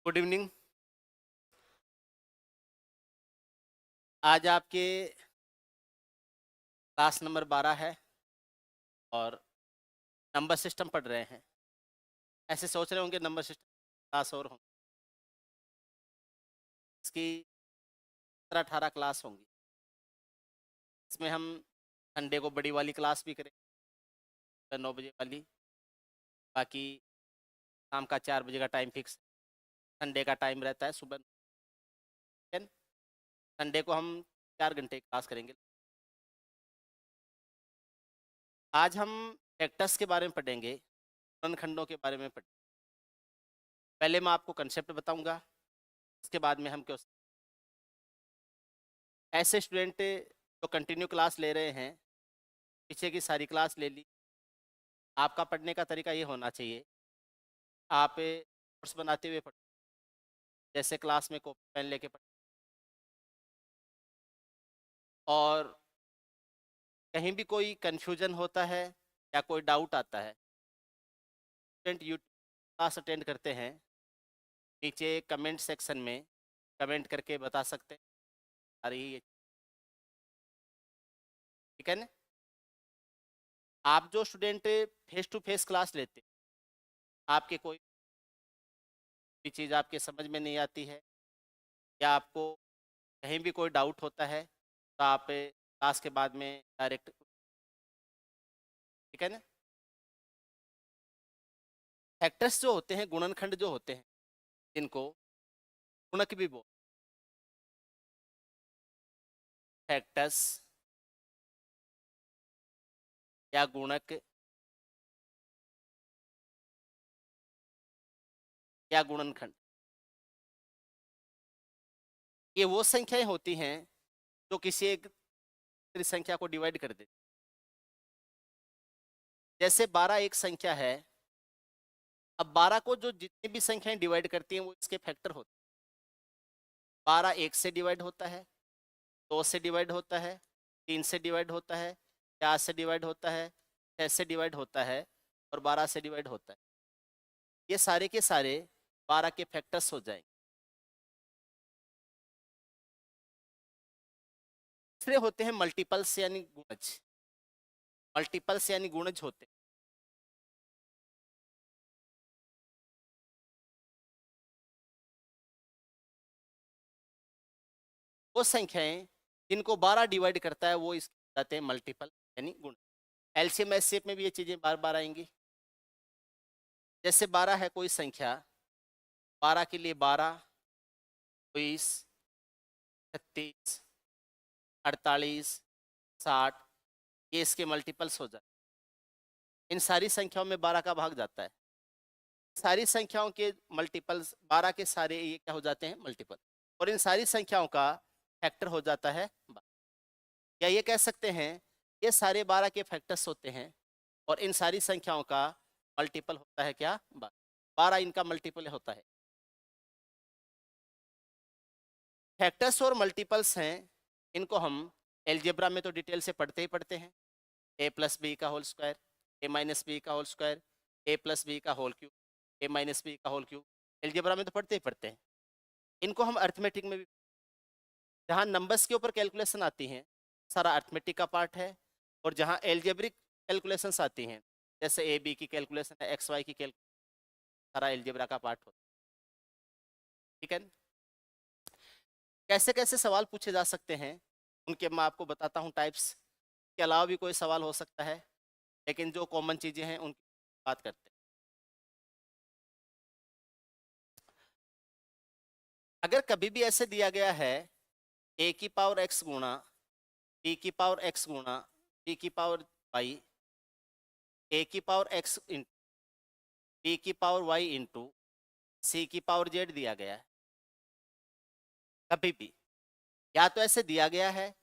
Good evening. आज आपके class number 12 है और नंबर सिस्टम पढ़ रहे हैं। ऐसे सोच रहे होंगे नंबर सिस्टम क्लास और होंगे। इसकी 17-18 क्लास होंगी। इसमें हम संडे को बड़ी वाली क्लास भी करें, 9 बजे वाली। बाकी शाम का 4 बजे का टाइम फिक्स। संडे का टाइम रहता है सुबह 10। संडे को हम 4 घंटे की क्लास करेंगे। आज हम फैक्टर्स के बारे में पढ़ेंगे, गुणनखंडों के बारे में पढ़ेंगे। पहले मैं आपको कंसेप्ट बताऊंगा, उसके बाद में हम क्वेश्चन। ऐसे स्टूडेंट जो कंटिन्यू क्लास ले रहे हैं, पीछे की सारी क्लास ले ली। आपका पढ़ने का तरीका ये होना चाहिए, आप नोट्स बनाते हुए पढ़, जैसे क्लास में कॉपी पेन लेके पढ़। और कहीं भी कोई कन्फ्यूजन होता है या कोई डाउट आता है, स्टूडेंट यूट्यूब क्लास अटेंड करते हैं, नीचे कमेंट सेक्शन में कमेंट करके बता सकते हैं। आ रही है, ठीक है ना। आप जो student face to face class लेते हैं, आपके कोई भी चीज़ आपके समझ में नहीं आती है या आपको कहीं भी कोई डाउट होता है, तो आप क्लास के बाद में डायरेक्ट, ठीक है ना। फैक्टर्स जो होते हैं, गुणनखंड जो होते हैं, जिनको गुणक भी बोल, फैक्टर्स या गुणक या गुणनखंड, ये वो संख्याएं होती हैं जो किसी एक दूसरी संख्या को डिवाइड कर देती। जैसे 12 एक संख्या है। अब 12 को जो जितनी भी संख्याएं डिवाइड करती हैं वो इसके फैक्टर होते हैं। 12 एक से डिवाइड होता है, 2 से डिवाइड होता है, 3 से डिवाइड होता है, 4 से डिवाइड होता है, 6 से डिवाइड होता है और 12 से डिवाइड होता है। ये सारे के सारे 12 के फैक्टर्स हो जाएंगे। तीसरे होते हैं मल्टीपल्स यानी गुणज। मल्टीपल्स यानी गुणज होते हैं वो संख्याएं जिनको 12 डिवाइड करता है, वो इसके जाते हैं मल्टीपल यानी गुण। एलसीएम एचसीएफ में भी ये चीजें बार बार आएंगी। जैसे 12 है कोई संख्या, 12 के लिए 12, 20, 36, 48, 60, ये इसके मल्टीपल्स हो जाते हैं। इन सारी संख्याओं में 12 का भाग जाता है। सारी संख्याओं के मल्टीपल्स 12 के सारे ये क्या हो जाते हैं, मल्टीपल। और इन सारी संख्याओं का फैक्टर हो जाता है 12। या ये कह सकते हैं ये सारे 12 के फैक्टर्स होते हैं और इन सारी संख्याओं का मल्टीपल होता है क्या, 12। 12 इनका मल्टीपल होता है। फैक्टर्स और मल्टीपल्स हैं, इनको हम एलजेब्रा में तो डिटेल से पढ़ते ही पढ़ते हैं। ए प्लस बी का होल स्क्वायर, ए माइनस बी का होल स्क्वायर, ए प्लस बी का होल क्यूब, ए माइनस बी का होल क्यूब। एलजेब्रा में तो पढ़ते ही पढ़ते हैं। इनको हम अर्थमेटिक में भी, जहाँ नंबर्स के ऊपर कैलकुलेशन आती हैं, सारा अर्थमेटिक का पार्ट है। और जहाँ एल्जेब्रिक कैलकुलेशंस आती हैं, जैसे ए बी की कैलकुलेशन है, एक्स वाई की कैलकुलेशन, सारा एल्जेब्रा का पार्ट होता है, ठीक है। कैसे कैसे सवाल पूछे जा सकते हैं उनके मैं आपको बताता हूँ टाइप्स। के अलावा भी कोई सवाल हो सकता है, लेकिन जो कॉमन चीज़ें हैं उनकी बात करते हैं। अगर कभी भी ऐसे दिया गया है, ए की पावर एक्स गुणा बी की पावर एक्स गुणा बी की पावर वाई, ए की पावर एक्स इंटू बी की पावर वाई इंटू सी की पावर जेड दिया गया है, कभी भी, या तो ऐसे दिया गया है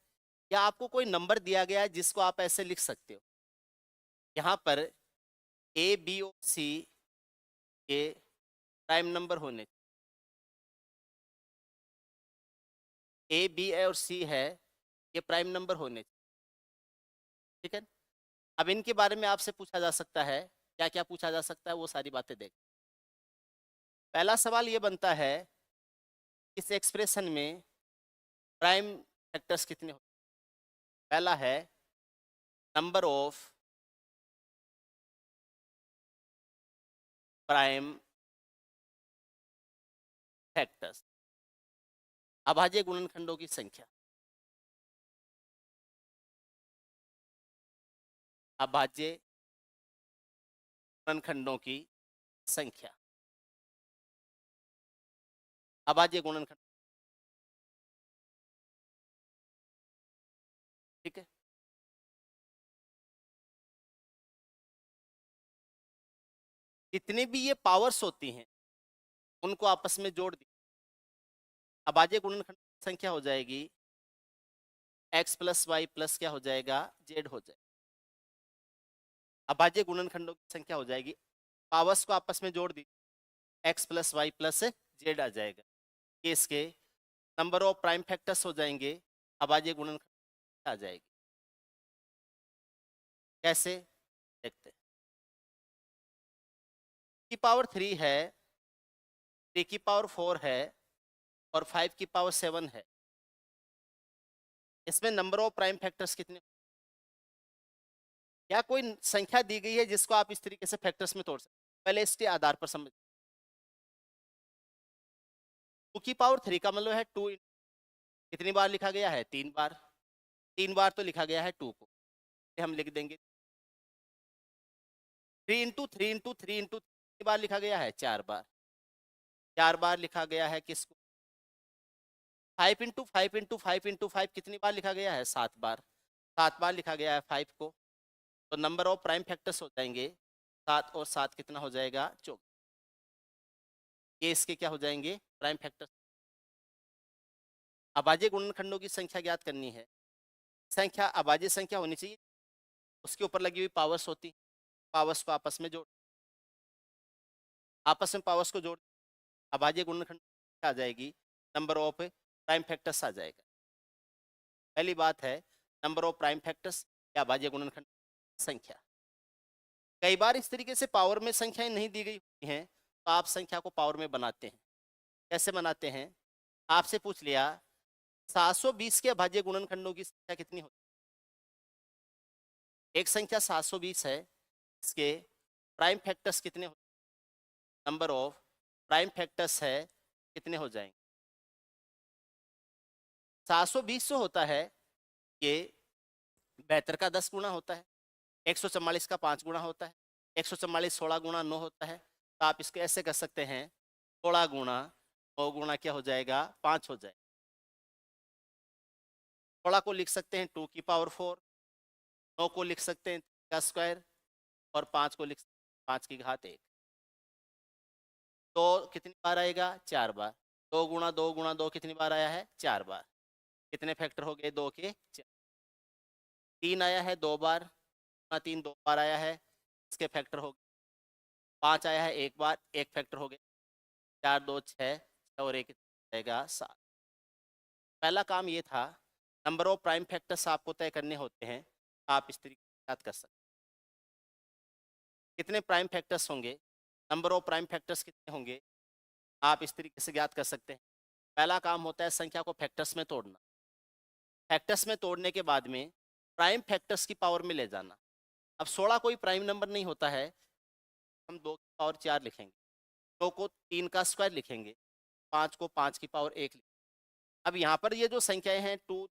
या आपको कोई नंबर दिया गया है जिसको आप ऐसे लिख सकते हो। यहाँ पर ए बी और सी के प्राइम नंबर होने, ए बी और सी है, ये प्राइम नंबर होने, ठीक है। अब इनके बारे में आपसे पूछा जा सकता है, क्या क्या पूछा जा सकता है वो सारी बातें देख। पहला सवाल ये बनता है, इस एक्सप्रेशन में प्राइम फैक्टर्स कितने होते हैं? पहला है नंबर ऑफ प्राइम फैक्टर्स, अभाज्य गुणनखंडों की संख्या। अभाज्य गुणनखंडों की संख्या, अभाज्य गुणनखंड, ठीक है। जितने भी ये पावर्स होती हैं उनको आपस में जोड़ दी, अभाज्य गुणनखंड की संख्या हो जाएगी x प्लस वाई प्लस क्या हो जाएगा, z हो जाएगा। अभाज्य गुणनखंडों की संख्या हो जाएगी, पावर्स को आपस में जोड़ दी, x plus y plus z आ जाएगा। ये इसके नंबर ऑफ प्राइम फैक्टर्स हो जाएंगे, अभाज्य गुणनखंड आ जाएगी। कैसे देखते हैं। की पावर 3 है, 3 की पावर 4 है और 5 की पावर 7 है। इसमें नंबर ऑफ प्राइम फैक्टर्स कितने? या कोई संख्या दी गई है जिसको आप इस तरीके से फैक्टर्स में तोड़ सकते हैं। पहले इसके आधार पर समझ। 2 की पावर 3 का मतलब है 2 कितनी बार लिखा गया है, 3 बार। 3 बार तो लिखा गया है 2 को, हम लिख देंगे 3 इंटू 3 इंटू 3 इंटू कितनी बार लिखा गया है, 4 बार। 4 बार लिखा गया है किसको, 5 इंटू 5 इंटू 5 इंटू 5 कितनी बार लिखा गया है, 7 बार। 7 बार लिखा गया है 5 को, तो नंबर ऑफ प्राइम फैक्टर्स हो जाएंगे 7 और 7 कितना हो जाएगा, 24। ये इसके क्या हो जाएंगे, प्राइम फैक्टर्स। अभाज्य गुणनखंडों की संख्या ज्ञात करनी है। संख्या अभाज्य संख्या होनी चाहिए, उसके ऊपर लगी हुई पावर्स होती, पावर्स को आपस में जोड़, आपस में पावर्स को जोड़, अभाज्य गुणनखंड आ जाएगी, नंबर ऑफ प्राइम फैक्टर्स आ जाएगा। पहली बात है नंबर ऑफ प्राइम फैक्टर्स या अभाज्य गुणनखंड संख्या। कई बार इस तरीके से पावर में संख्याएं नहीं दी गई होती हैं, तो आप संख्या को पावर में बनाते हैं। कैसे बनाते हैं, आपसे पूछ लिया 720 के अभाज्य गुणनखंडों की संख्या कितनी होती है। एक संख्या 720 है, इसके प्राइम फैक्टर्स कितने होते हैं, नंबर ऑफ प्राइम फैक्टर्स है कितने हो जाएंगे। 720 जो होता है ये 72 का 10 गुना होता है, 144 का 5 गुना होता है, 144 16 गुना 9 होता है। तो आप इसको ऐसे कर सकते हैं, 16 गुना 9 गुना क्या हो जाएगा, 5 हो जाएगा। 16 को लिख सकते हैं 2 की पावर 4, 9 को लिख सकते हैं 3 का स्क्वायर और 5 को लिख सकते हैं 5 की घात 1। तो कितनी बार आएगा, 4 बार। 2 गुना 2 गुना 2 कितनी बार आया है, 4 बार। कितने फैक्टर हो गए, 2 के 4। 3 आया है 2 बार, 3 2 बार आया है, इसके फैक्टर हो गए। 5 आया है 1 बार, 1 फैक्टर हो गए। 4 2 6 और 1 आएगा 7। पहला काम ये था, नंबर ऑफ प्राइम फैक्टर्स आपको तय करने होते हैं। आप इस तरीके से याद कर सकते हैं, कितने प्राइम फैक्टर्स होंगे, नंबर ऑफ प्राइम फैक्टर्स कितने होंगे, आप इस तरीके से ज्ञात कर सकते हैं। पहला काम होता है संख्या को फैक्टर्स में तोड़ना, फैक्टर्स में तोड़ने के बाद में प्राइम फैक्टर्स की पावर में ले जाना। अब 16 कोई प्राइम नंबर नहीं होता है, हम 2 की पावर 4 लिखेंगे, 2 को 3 का स्क्वायर लिखेंगे, 5 को 5 की पावर 1 लिखेंगे। अब यहाँ पर ये जो संख्याएं हैं 2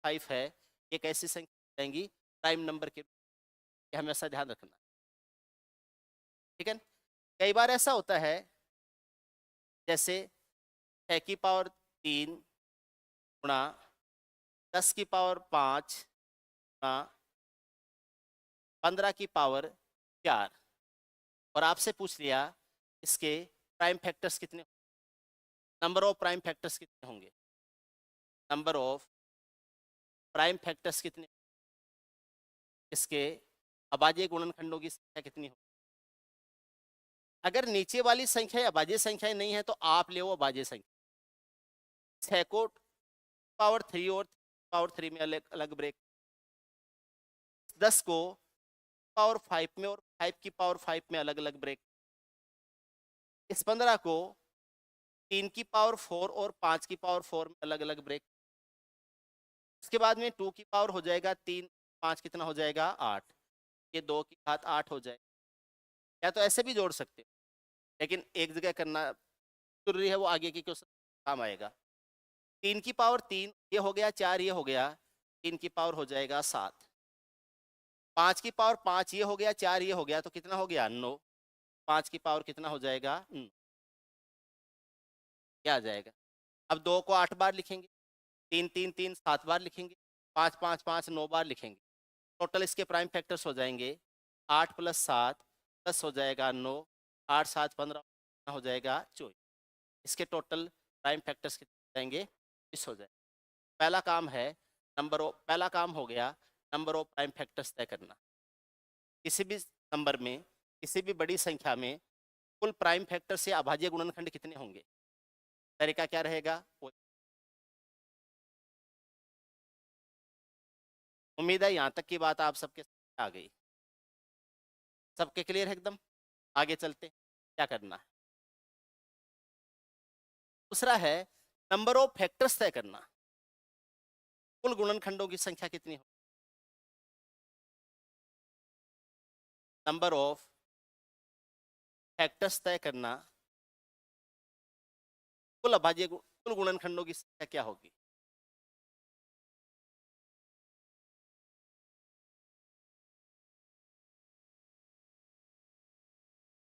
5 है, ये कैसी संख्या आएंगी, प्राइम नंबर के, ये हमेशा ध्यान रखना, ठीक है। कई बार ऐसा होता है जैसे 6 की पावर 3 गुणा 10 की पावर 5 गुणा 15 की पावर 4, और आपसे पूछ लिया इसके प्राइम फैक्टर्स कितने, नंबर ऑफ प्राइम फैक्टर्स कितने होंगे, नंबर ऑफ प्राइम फैक्टर्स कितने, इसके अभाज्य गुणनखंडों की संख्या कितनी हो। अगर नीचे वाली संख्या अभाज्य संख्याएं नहीं है तो आप ले वो अभाज्य संख्या। 6 को पावर 3 और पावर 3 में अलग अलग ब्रेक, 10 को पावर 5 में और 5 की पावर 5 में अलग अलग ब्रेक, इस 15 को 3 की पावर 4 और 5 की पावर 4 में अलग अलग ब्रेक। उसके बाद में 2 की पावर हो जाएगा 3, 5 कितना हो जाएगा 8, ये 2 की घात 8 हो जाएगा। या तो ऐसे भी जोड़ सकते हो, लेकिन एक जगह करना जरूरी है, वो आगे की क्वेश्चन काम आएगा। 3 की पावर 3 ये हो गया, 4 ये हो गया, 3 की पावर हो जाएगा 7, 5 की पावर 5 ये हो गया, 4 ये हो गया, तो कितना हो गया 9, 5 की पावर कितना हो जाएगा क्या आ जाएगा। अब 2 को 8 बार लिखेंगे, 3 3 3 7 बार लिखेंगे, 5 5 5 9 बार लिखेंगे। टोटल इसके प्राइम फैक्टर्स हो जाएंगे 8 + 7 10 हो जाएगा 9, 8 7 15 हो जाएगा 24। इसके टोटल प्राइम फैक्टर्स कितने हो जाएंगे 20 हो जाएगा। पहला काम है पहला काम हो गया नंबर ऑफ प्राइम फैक्टर्स तय करना। किसी भी नंबर में, किसी भी बड़ी संख्या में कुल प्राइम फैक्टर से अभाज्य गुणनखंड कितने होंगे। तरीका क्या रहेगा उम्मीद है यहाँ तक की बात आप सबके आ गई। सबके क्लियर है एकदम। आगे चलते क्या करना है। दूसरा है नंबर ऑफ फैक्टर्स तय करना। कुल गुणनखंडों की संख्या कितनी हो। नंबर ऑफ फैक्टर्स तय करना, कुल अभाज्य कुल गुणनखंडों की संख्या क्या होगी।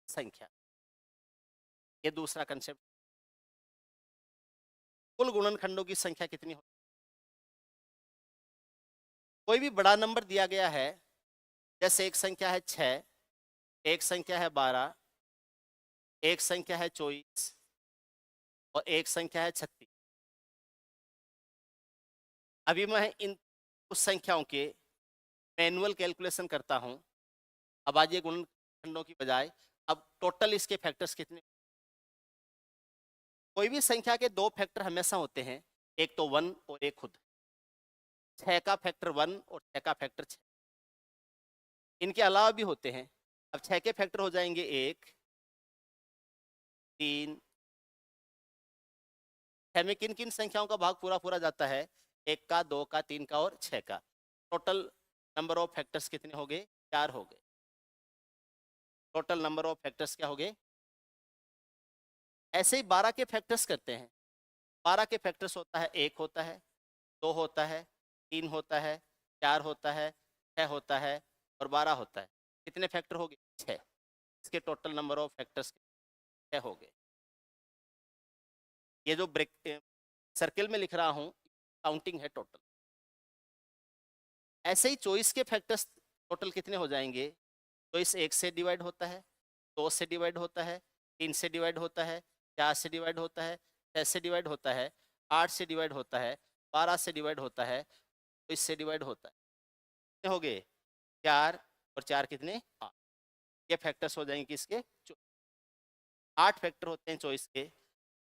संख्या, ये दूसरा कंसेप्ट। कुल गुणनखंडों की संख्या कितनी हो। कोई भी बड़ा नंबर दिया गया है, जैसे एक संख्या है 6, एक संख्या है 12, एक संख्या है 24 और एक संख्या है 36। अभी मैं इन उस संख्याओं के मैनुअल कैलकुलेशन करता हूं अभाज्य गुणनखंडों की बजाय। अब टोटल इसके फैक्टर्स कितने। कोई भी संख्या के 2 फैक्टर हमेशा होते हैं, एक तो 1 और एक खुद। 6 का फैक्टर 1 और 6 का फैक्टर 6। इनके अलावा भी होते हैं। अब 6 के फैक्टर हो जाएंगे 1 3। 6 में किन किन संख्याओं का भाग पूरा पूरा जाता है, 1 का 2 का 3 का और 6 का। टोटल नंबर ऑफ फैक्टर्स कितने हो गए 4 हो गए। टोटल नंबर ऑफ फैक्टर्स क्या हो गए। ऐसे ही 12 के फैक्टर्स करते हैं। 12 के फैक्टर्स होता है 1 होता है, 2 होता है, 3 होता है, 4 होता है, 6 होता है और 12 होता है। कितने फैक्टर हो गए 6। इसके टोटल नंबर ऑफ फैक्टर्स 6 हो गए। ये जो ब्रेक सर्किल में लिख रहा हूँ काउंटिंग है टोटल। ऐसे ही चॉइस के फैक्टर्स टोटल कितने हो जाएंगे। चॉइस 1 से डिवाइड होता है, 2 से डिवाइड होता है, 3 से डिवाइड होता है, 4 से डिवाइड होता है, 6 से डिवाइड होता है, 8 से डिवाइड होता है, 12 से डिवाइड होता है, 24 से डिवाइड होता है। कितने हो गए 4 और 4 कितने 8। ये फैक्टर्स हो जाएंगे किसके 8 फैक्टर होते हैं चॉइस के।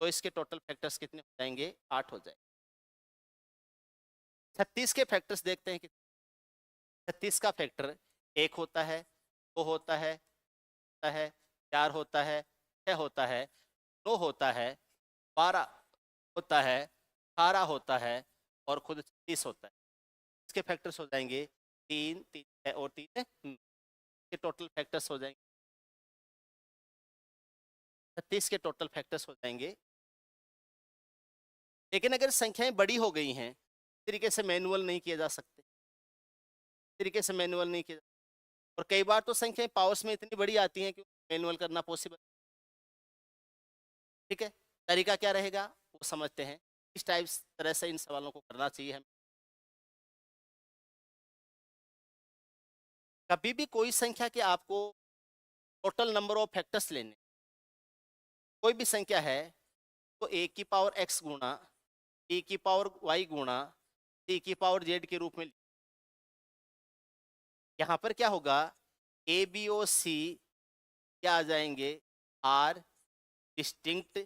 चॉइस के टोटल फैक्टर्स कितने हो जाएंगे 8 हो जाएंगे। 36 के फैक्टर्स देखते हैं कि 36 का फैक्टर 1 होता है, 2 होता है 4 होता है, 6 होता है, 9 होता है, 12 होता है, 18 होता है और खुद 36 होता है। इसके फैक्टर्स हो जाएंगे 3 3 6 और 3 के टोटल फैक्टर्स हो जाएंगे 36 के टोटल फैक्टर्स हो जाएंगे। लेकिन अगर संख्याएं बड़ी हो गई हैं, तरीके से मैनुअल नहीं किए जा सकते, तरीके से मैनुअल नहीं किया। और कई बार तो संख्याएं पावर्स में इतनी बड़ी आती हैं कि मैनुअल करना पॉसिबल। ठीक है, तरीका क्या रहेगा वो समझते हैं। इस टाइप तरह से इन सवालों को करना चाहिए हमें। कभी भी कोई संख्या के आपको टोटल नंबर ऑफ फैक्टर्स लेने, कोई भी संख्या है तो a की पावर x गुणा, b की पावर y गुणा, c की पावर z के रूप में। यहाँ पर क्या होगा a b और c क्या आ जाएंगे आर डिस्टिंक्ट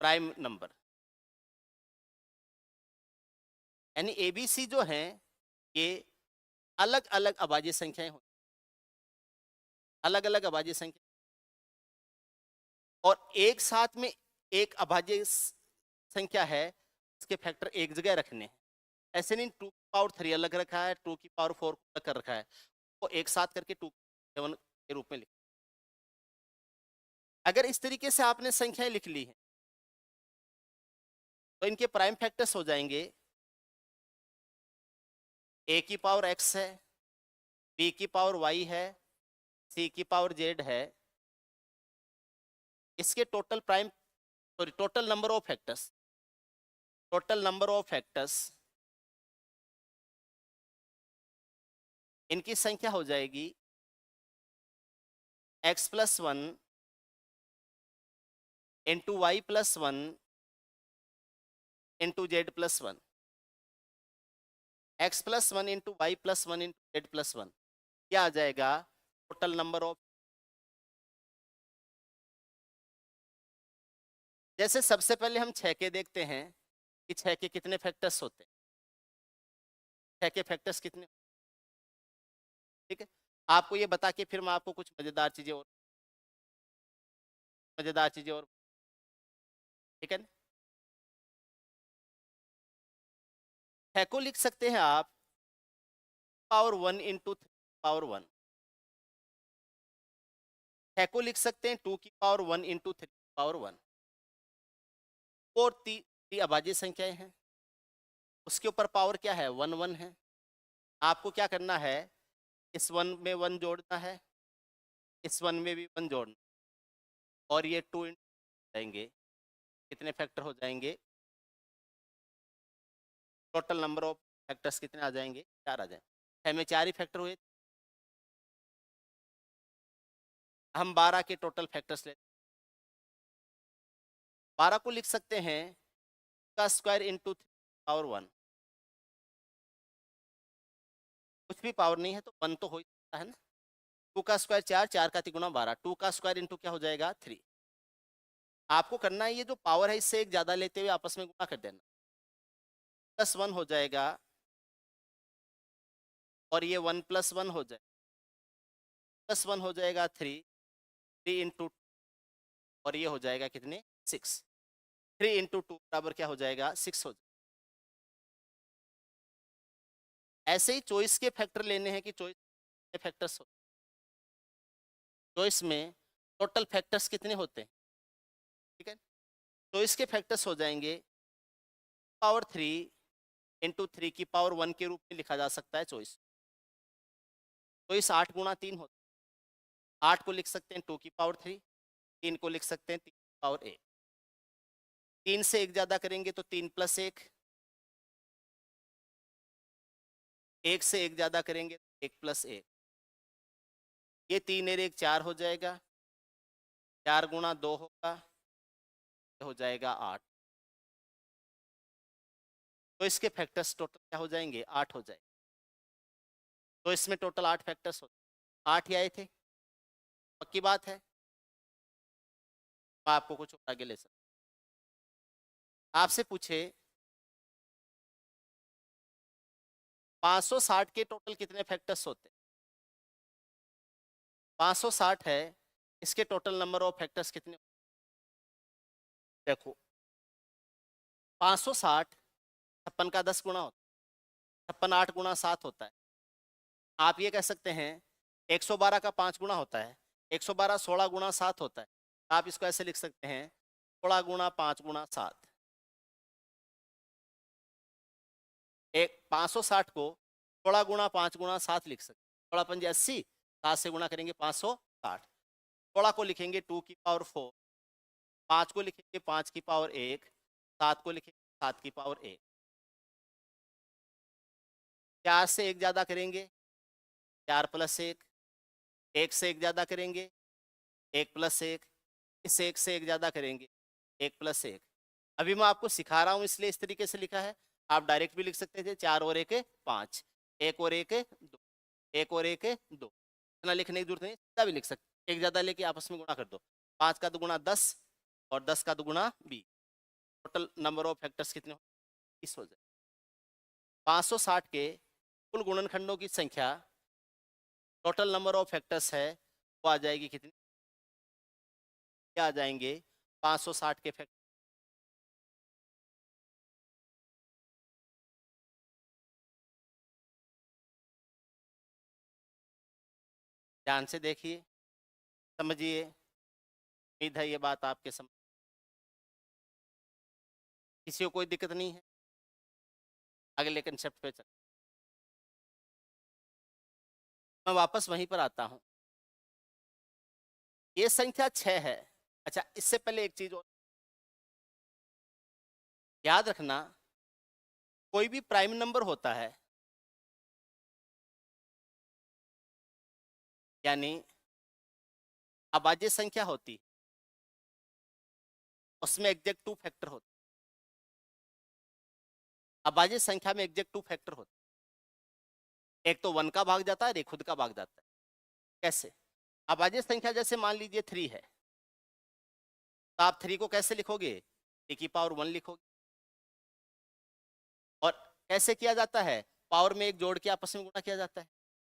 प्राइम नंबर। यानी ए बी सी जो हैं ये अलग अलग अभाज्य संख्याएं होंगी, अलग अलग अभाज्य संख्या। और एक साथ में एक अभाज्य संख्या है, इसके फैक्टर एक जगह रखने हैं। ऐसे नहीं 2 की पावर 3 अलग रखा है, 2 की पावर 4 अलग कर रखा है, वो एक साथ करके 2 के रूप में लिख। अगर इस तरीके से आपने संख्याएं लिख ली हैं तो इनके प्राइम फैक्टर्स हो जाएंगे a की पावर x है, b की पावर y है, c की पावर z है। इसके total prime sorry total number of factors, total number of factors इनकी संख्या हो जाएगी x+1 into y+1 into z+1, x+1 into y+1 into z+1, क्या आ जाएगा टोटल नंबर ऑफ। जैसे सबसे पहले हम 6 के देखते हैं कि 6 के कितने फैक्टर्स होते हैं, 6 के फैक्टर्स कितने, ठीक है। आपको ये बता के फिर मैं आपको कुछ मजेदार चीजें और, ठीक है ना। 6 को लिख सकते हैं आप पावर 1 इंटू 3 पावर 1, 6 को लिख सकते हैं 2 की पावर 1 इंटू 3 पावर 1, और तीन अभाज्य संख्याएं हैं, उसके ऊपर पावर क्या है 1 1 है। आपको क्या करना है, इस 1 में 1 जोड़ना है, इस 1 में भी 1 जोड़ना, और ये 2 जाएंगे, कितने फैक्टर हो जाएंगे, टोटल नंबर ऑफ फैक्टर्स कितने आ जाएंगे, 4 आ जाएंगे। 6 में 4 ही फैक्टर हुए। हम 12 के टोटल फैक्टर्स लेते, 12 को लिख सकते हैं का स्क्वायर इंटू पावर 1, कुछ भी पावर नहीं है तो 1 तो हो ही सकता है ना। 2 का स्क्वायर 4, 4 का तिगुना 12, 2 का स्क्वायर इंटू क्या हो जाएगा 3। आपको करना है ये जो पावर है इससे एक ज्यादा लेते हुए आपस में गुणा कर देना, +1 हो जाएगा, और ये 1+1 हो जाएगा, +1 हो जाएगा 3 इंटू, और ये हो जाएगा कितने 6, 3 इंटू 2 बराबर क्या हो जाएगा 6 हो जाएगा। ऐसे ही चॉइस के फैक्टर लेने हैं कि चॉइस के फैक्टर्स, चॉइस में टोटल फैक्टर्स कितने होते हैं, ठीक है। तो इसके फैक्टर्स हो जाएंगे पावर 3 इंटू 3 की पावर 1 के रूप में लिखा जा सकता है चॉइस। चॉइस 8 गुणा 3 होता है, 8 को लिख सकते हैं 2 की पावर 3, 3 को लिख सकते हैं 3 की पावर 1, 3 से एक ज्यादा करेंगे तो 3 + 1, 1 से एक ज्यादा करेंगे तो 1 + 1, ये 3 और 1 4 हो जाएगा, 4 गुणा 2 होगा, हो जाएगा 8। तो इसके फैक्टर्स टोटल क्या हो जाएंगे 8 हो जाएंगे। तो इसमें टोटल 8 फैक्टर्स होते, 8 ही आए थे, पक्की बात है। मैं आपको कुछ आगे ले सकता, आपसे पूछे 560 के टोटल कितने फैक्टर्स होते हैं, 560 है, इसके टोटल नंबर ऑफ फैक्टर्स कितने, देखो 560 56 का 10 गुना होता है, 56 8 गुना 7 होता है। आप ये कह सकते हैं 112 का 5 गुना होता है, 112 16 गुना 7 होता है। आप इसको ऐसे लिख सकते हैं 16 गुना 5 गुना 7। एक 560 को 16 गुना 5 गुना 7 लिख सकते हैं, 16 पंजे 80, 7 से गुणा करेंगे 560, 16 को लिखेंगे 2 की पावर 4, 5 को लिखेंगे 5 की पावर 1, 7 को लिखेंगे 7 की पावर 1, 4 से एक ज्यादा करेंगे 4 + 1, 1 से एक ज्यादा करेंगे 1 + 1, इस 1 से एक ज्यादा करेंगे 1 + 1। अभी मैं आपको सिखा रहा हूं इसलिए इस तरीके से लिखा है, आप डायरेक्ट भी लिख सकते थे 4 और 1 5, 1 और 1 2, 1 और 1 2, इतना लिखने की जरूरत नहीं, सीधा भी लिख सकते, एक ज्यादा लेके आपस में गुणा कर दो, 5 का 2 गुणा 10 और 10 का 2 गुणा 20, टोटल नंबर ऑफ फैक्टर्स कितने 20 हो जाए। 560 के कुल गुणनखंडों की संख्या टोटल नंबर ऑफ फैक्टर्स है वो आ जाएगी कितनी क्या आ जाएंगे 560 के फैक्टर। ध्यान से देखिए, समझिए, उम्मीद है ये बात आपके समझ, किसी को कोई दिक्कत नहीं है। अगले कंसेप्ट पे चल, मैं वापस वहीं पर आता हूं। ये संख्या 6 है। अच्छा, इससे पहले एक चीज और याद रखना, कोई भी प्राइम नंबर होता है, यानी अभाज्य संख्या होती, उसमें एग्जैक्ट 2 फैक्टर होते। अभाज्य संख्या में एग्जैक्ट 2 फैक्टर होते, एक तो 1 का भाग जाता है, एक खुद का भाग जाता है। कैसे? अभाज्य संख्या जैसे मान लीजिए 3 है, तो आप 3 को कैसे लिखोगे? ए की पावर 1 लिखोगे। और कैसे किया जाता है? पावर में एक जोड़ के आपस में गुणा किया जाता है,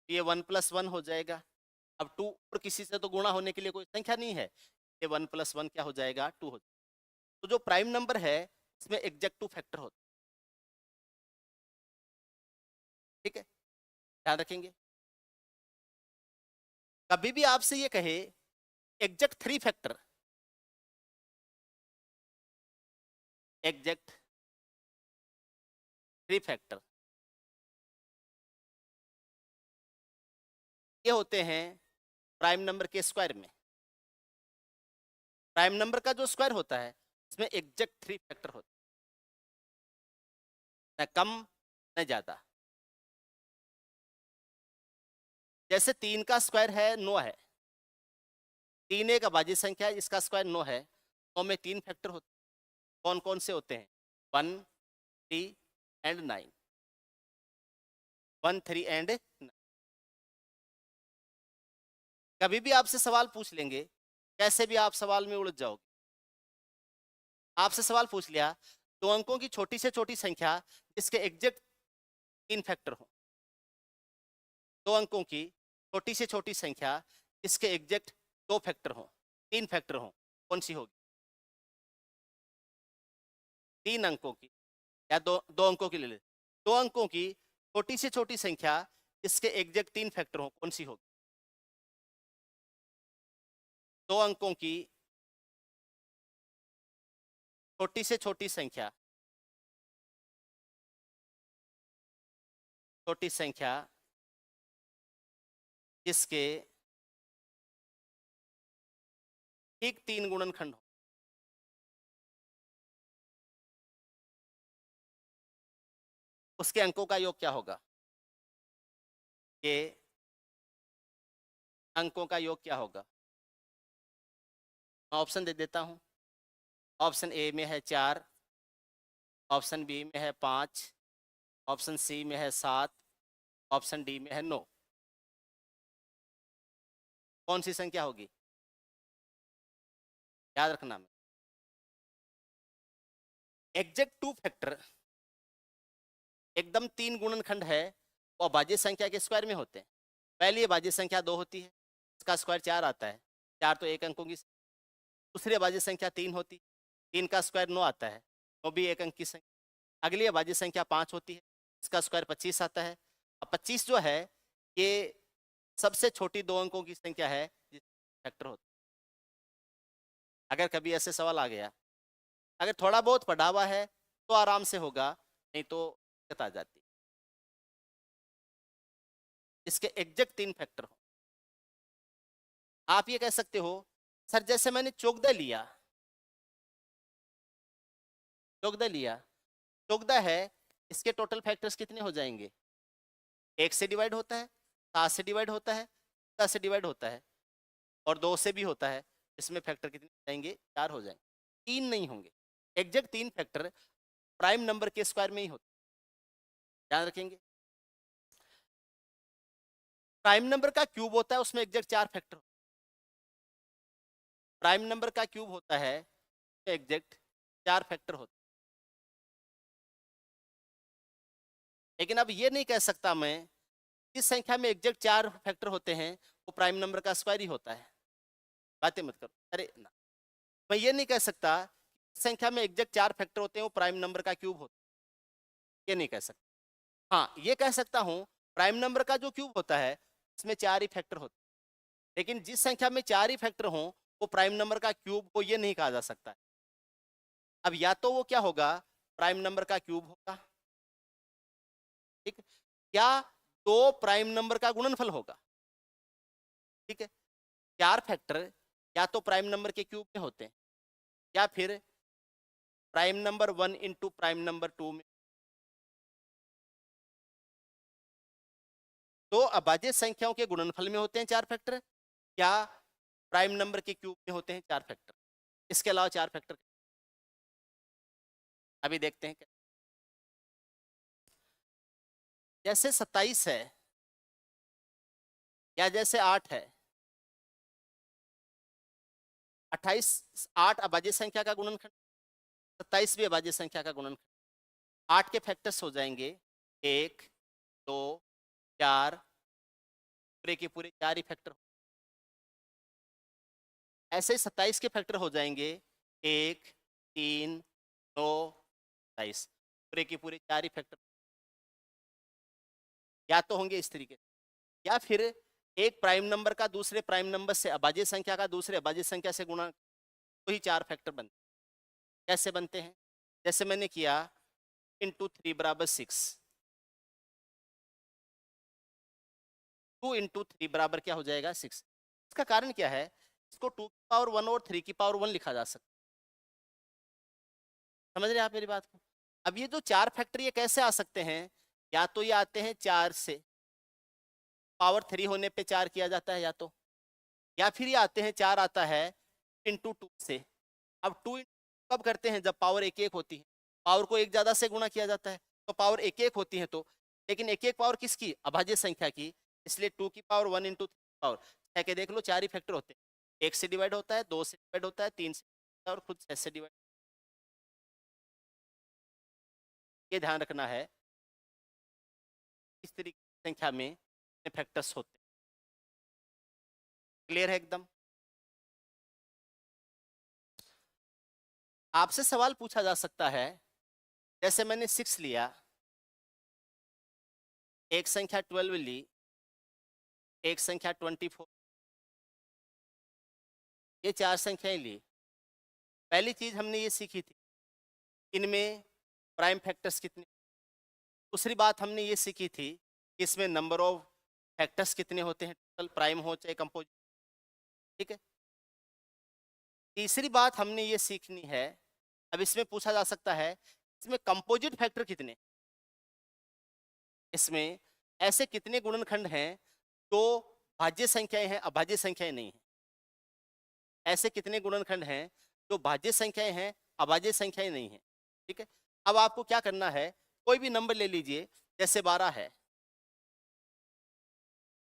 ये 1 + 1 हो जाएगा। अब 2 और किसी से तो गुणा होने के लिए कोई संख्या नहीं है, ये 1 + 1 क्या हो जाएगा? 2 हो जाएगा। तो जो प्राइम नंबर है इसमें एग्जैक्ट 2 फैक्टर होते हैं। ठीक है, ध्यान रखेंगे। कभी भी आपसे ये कहे एग्जैक्ट 3 फैक्टर, एग्जैक्ट 3 फैक्टर, ये होते हैं प्राइम नंबर के स्क्वायर में। प्राइम नंबर का जो स्क्वायर होता है इसमें एग्जैक्ट 3 फैक्टर होते हैं, न कम न ज्यादा। जैसे 3 का स्क्वायर है 9 है, 3 एक अभाज्य संख्या है, इसका स्क्वायर 9 है, 9 में 3 फैक्टर होते हैं। कौन कौन से होते हैं? 1, 3 एंड 9। 1, 3 एंड 9। कभी भी आपसे सवाल पूछ लेंगे, कैसे भी आप सवाल में उलझ जाओगे। आपसे सवाल पूछ लिया 2 अंकों की छोटी से छोटी संख्या जिसके एग्जैक्ट 3 फैक्टर हो। 2 अंकों की छोटी से छोटी संख्या जिसके एग्जैक्ट 2 फैक्टर हो, 3 फैक्टर हो, कौन सी होगी? 3 अंकों की या दो अंकों की ले ले। 2 अंकों की छोटी से छोटी संख्या जिसके एग्जैक्ट 3 फैक्टर हो, कौन सी होगी? 2 अंकों की छोटी से छोटी संख्या, छोटी संख्या जिसके ठीक 3 गुणनखंड हो, उसके अंकों का योग क्या होगा? ये अंकों का योग क्या होगा? मैं ऑप्शन दे देता हूं। ऑप्शन ए में है 4, ऑप्शन बी में है 5, ऑप्शन सी में है 7, ऑप्शन डी में है 9। कौन सी संख्या होगी? याद रखना, में एग्जैक्ट 2 फैक्टर एकदम 3 गुणनखंड है वो अभाज्य संख्या के स्क्वायर में होते हैं। पहली अभाज्य संख्या 2 होती है, इसका स्क्वायर 4 आता है, 4 तो एक अंकों की। दूसरी अभाज्य संख्या 3 होती, 3 का स्क्वायर 9 आता है, 9 भी एक अंक की संख्या। अगली अभाज्य संख्या 5 होती है, इसका स्क्वायर 25 आता है। अब 25 जो है ये सबसे छोटी 2 अंकों की संख्या है जिसका फैक्टर होता है। अगर कभी ऐसे सवाल आ गया, अगर थोड़ा बहुत पढ़ा हुआ है तो आराम से होगा, नहीं तो दिक्कत आ जाती। इसके एग्जैक्ट 3 फैक्टर हो। आप ये कह सकते हो सर जैसे मैंने चौगदा लिया, चौगदा लिया, चौगदा है, इसके टोटल फैक्टर्स कितने हो जाएंगे? 1 से डिवाइड होता है, 7 से डिवाइड होता है, 10 से डिवाइड होता है, और 2 से भी होता है। इसमें फैक्टर कितने हो जाएंगे? 4 हो जाएंगे, 3 नहीं होंगे। एग्जैक्ट 3 फैक्टर प्राइम नंबर के स्क्वायर में ही होते, ध्यान रखेंगे। प्राइम नंबर का क्यूब होता है, उसमें एग्जैक्ट 4 फैक्टर। प्राइम नंबर का क्यूब होता है, एग्जैक्ट 4 फैक्टर होते। लेकिन अब ये नहीं कह सकता मैं जिस संख्या में एग्जैक्ट 4 फैक्टर होते हैं वो प्राइम नंबर का स्क्वायर ही होता है। बातें मत करो, अरे ना, मैं ये नहीं कह सकता संख्या में एग्जैक्ट 4 फैक्टर होते हैं वो प्राइम नंबर का क्यूब होता है, ये नहीं कह सकता। हाँ ये कह सकता हूँ प्राइम नंबर का जो क्यूब होता है इसमें 4 ही फैक्टर होते हैं, लेकिन जिस संख्या में 4 ही फैक्टर हों वो प्राइम नंबर का क्यूब हो ये नहीं कहा जा सकता। अब या तो वो क्या होगा, प्राइम नंबर का क्यूब होगा, ठीक है, या दो प्राइम नंबर का गुणनफल होगा। ठीक है, 4 फैक्टर या तो प्राइम नंबर के क्यूब में होते हैं या फिर prime number 1 into prime number 2 में। तो अभाज्य संख्याओं के गुणनफल में होते हैं 4 फैक्टर या प्राइम नंबर के क्यूब में होते हैं 4 फैक्टर। इसके अलावा 4 फैक्टर अभी देखते हैं। जैसे 27 है या जैसे 8 है, 28 8 अभाज्य संख्या का गुणनखंड, 27 भी अभाज्य संख्या का गुणनखंड। 8 के फैक्टर्स हो जाएंगे 1 2 4, पूरे के पूरे 4 ही फैक्टर। ऐसे 27 के फैक्टर हो जाएंगे 1 3 9 27, पूरे के पूरे 4 ही फैक्टर। या तो होंगे इस तरीके या फिर एक प्राइम नंबर का दूसरे प्राइम नंबर से अभाज्य संख्या का दूसरे अभाज्य संख्या से गुणा, तो ही 4 फैक्टर बनते हैं। कैसे बनते हैं, जैसे मैंने किया इंटू 3 बराबर 6, 2 इंटू 3 बराबर क्या हो जाएगा 6। इसका कारण क्या है, इसको 2 की पावर 1 और 3 की पावर 1 लिखा जा सकता है। समझ रहे हैं आप मेरी बात को। अब ये जो 4 फैक्टर ये कैसे आ सकते हैं, या तो ये आते हैं 4 से, पावर 3 होने पे 4 किया जाता है, या फिर ये आते हैं 4 आता है इंटू 2 से। अब 2 कब करते हैं, जब पावर एक एक होती है, पावर को एक ज्यादा से गुणा किया जाता है तो पावर एक एक होती है। तो लेकिन एक एक पावर किसकी, अभाज्य संख्या की, इसलिए 2 की पावर 1 इंटू पावर 6 के देख लो 4 ही फैक्टर होते हैं। 1 से डिवाइड होता है, 2 से डिवाइड होता है, 3 से होता है और खुद 6 से डिवाइड। ये ध्यान रखना है, इस तरीके की संख्या में फैक्टर्स होते हैं। क्लियर है एकदम। आपसे सवाल पूछा जा सकता है, जैसे मैंने 6 लिया, एक संख्या 12 ली, एक संख्या 24, ये 4 संख्याएं ली। पहली चीज हमने ये सीखी थी इनमें प्राइम फैक्टर्स कितने। दूसरी बात हमने ये सीखी थी कि इसमें नंबर ऑफ फैक्टर्स कितने होते हैं, टोटल प्राइम हो चाहे कंपोजिट। ठीक है, तीसरी बात हमने ये सीखनी है, अब इसमें पूछा जा सकता है इसमें कंपोजिट फैक्टर कितने, इसमें ऐसे कितने गुणनखंड हैं जो भाज्य संख्याएं हैं अभाज्य संख्याएं नहीं है। ऐसे कितने गुणनखंड हैं जो भाज्य संख्याएं हैं अभाज्य संख्याएं नहीं है। ठीक है, अब आपको क्या करना है, कोई भी नंबर ले लीजिए, जैसे 12 है,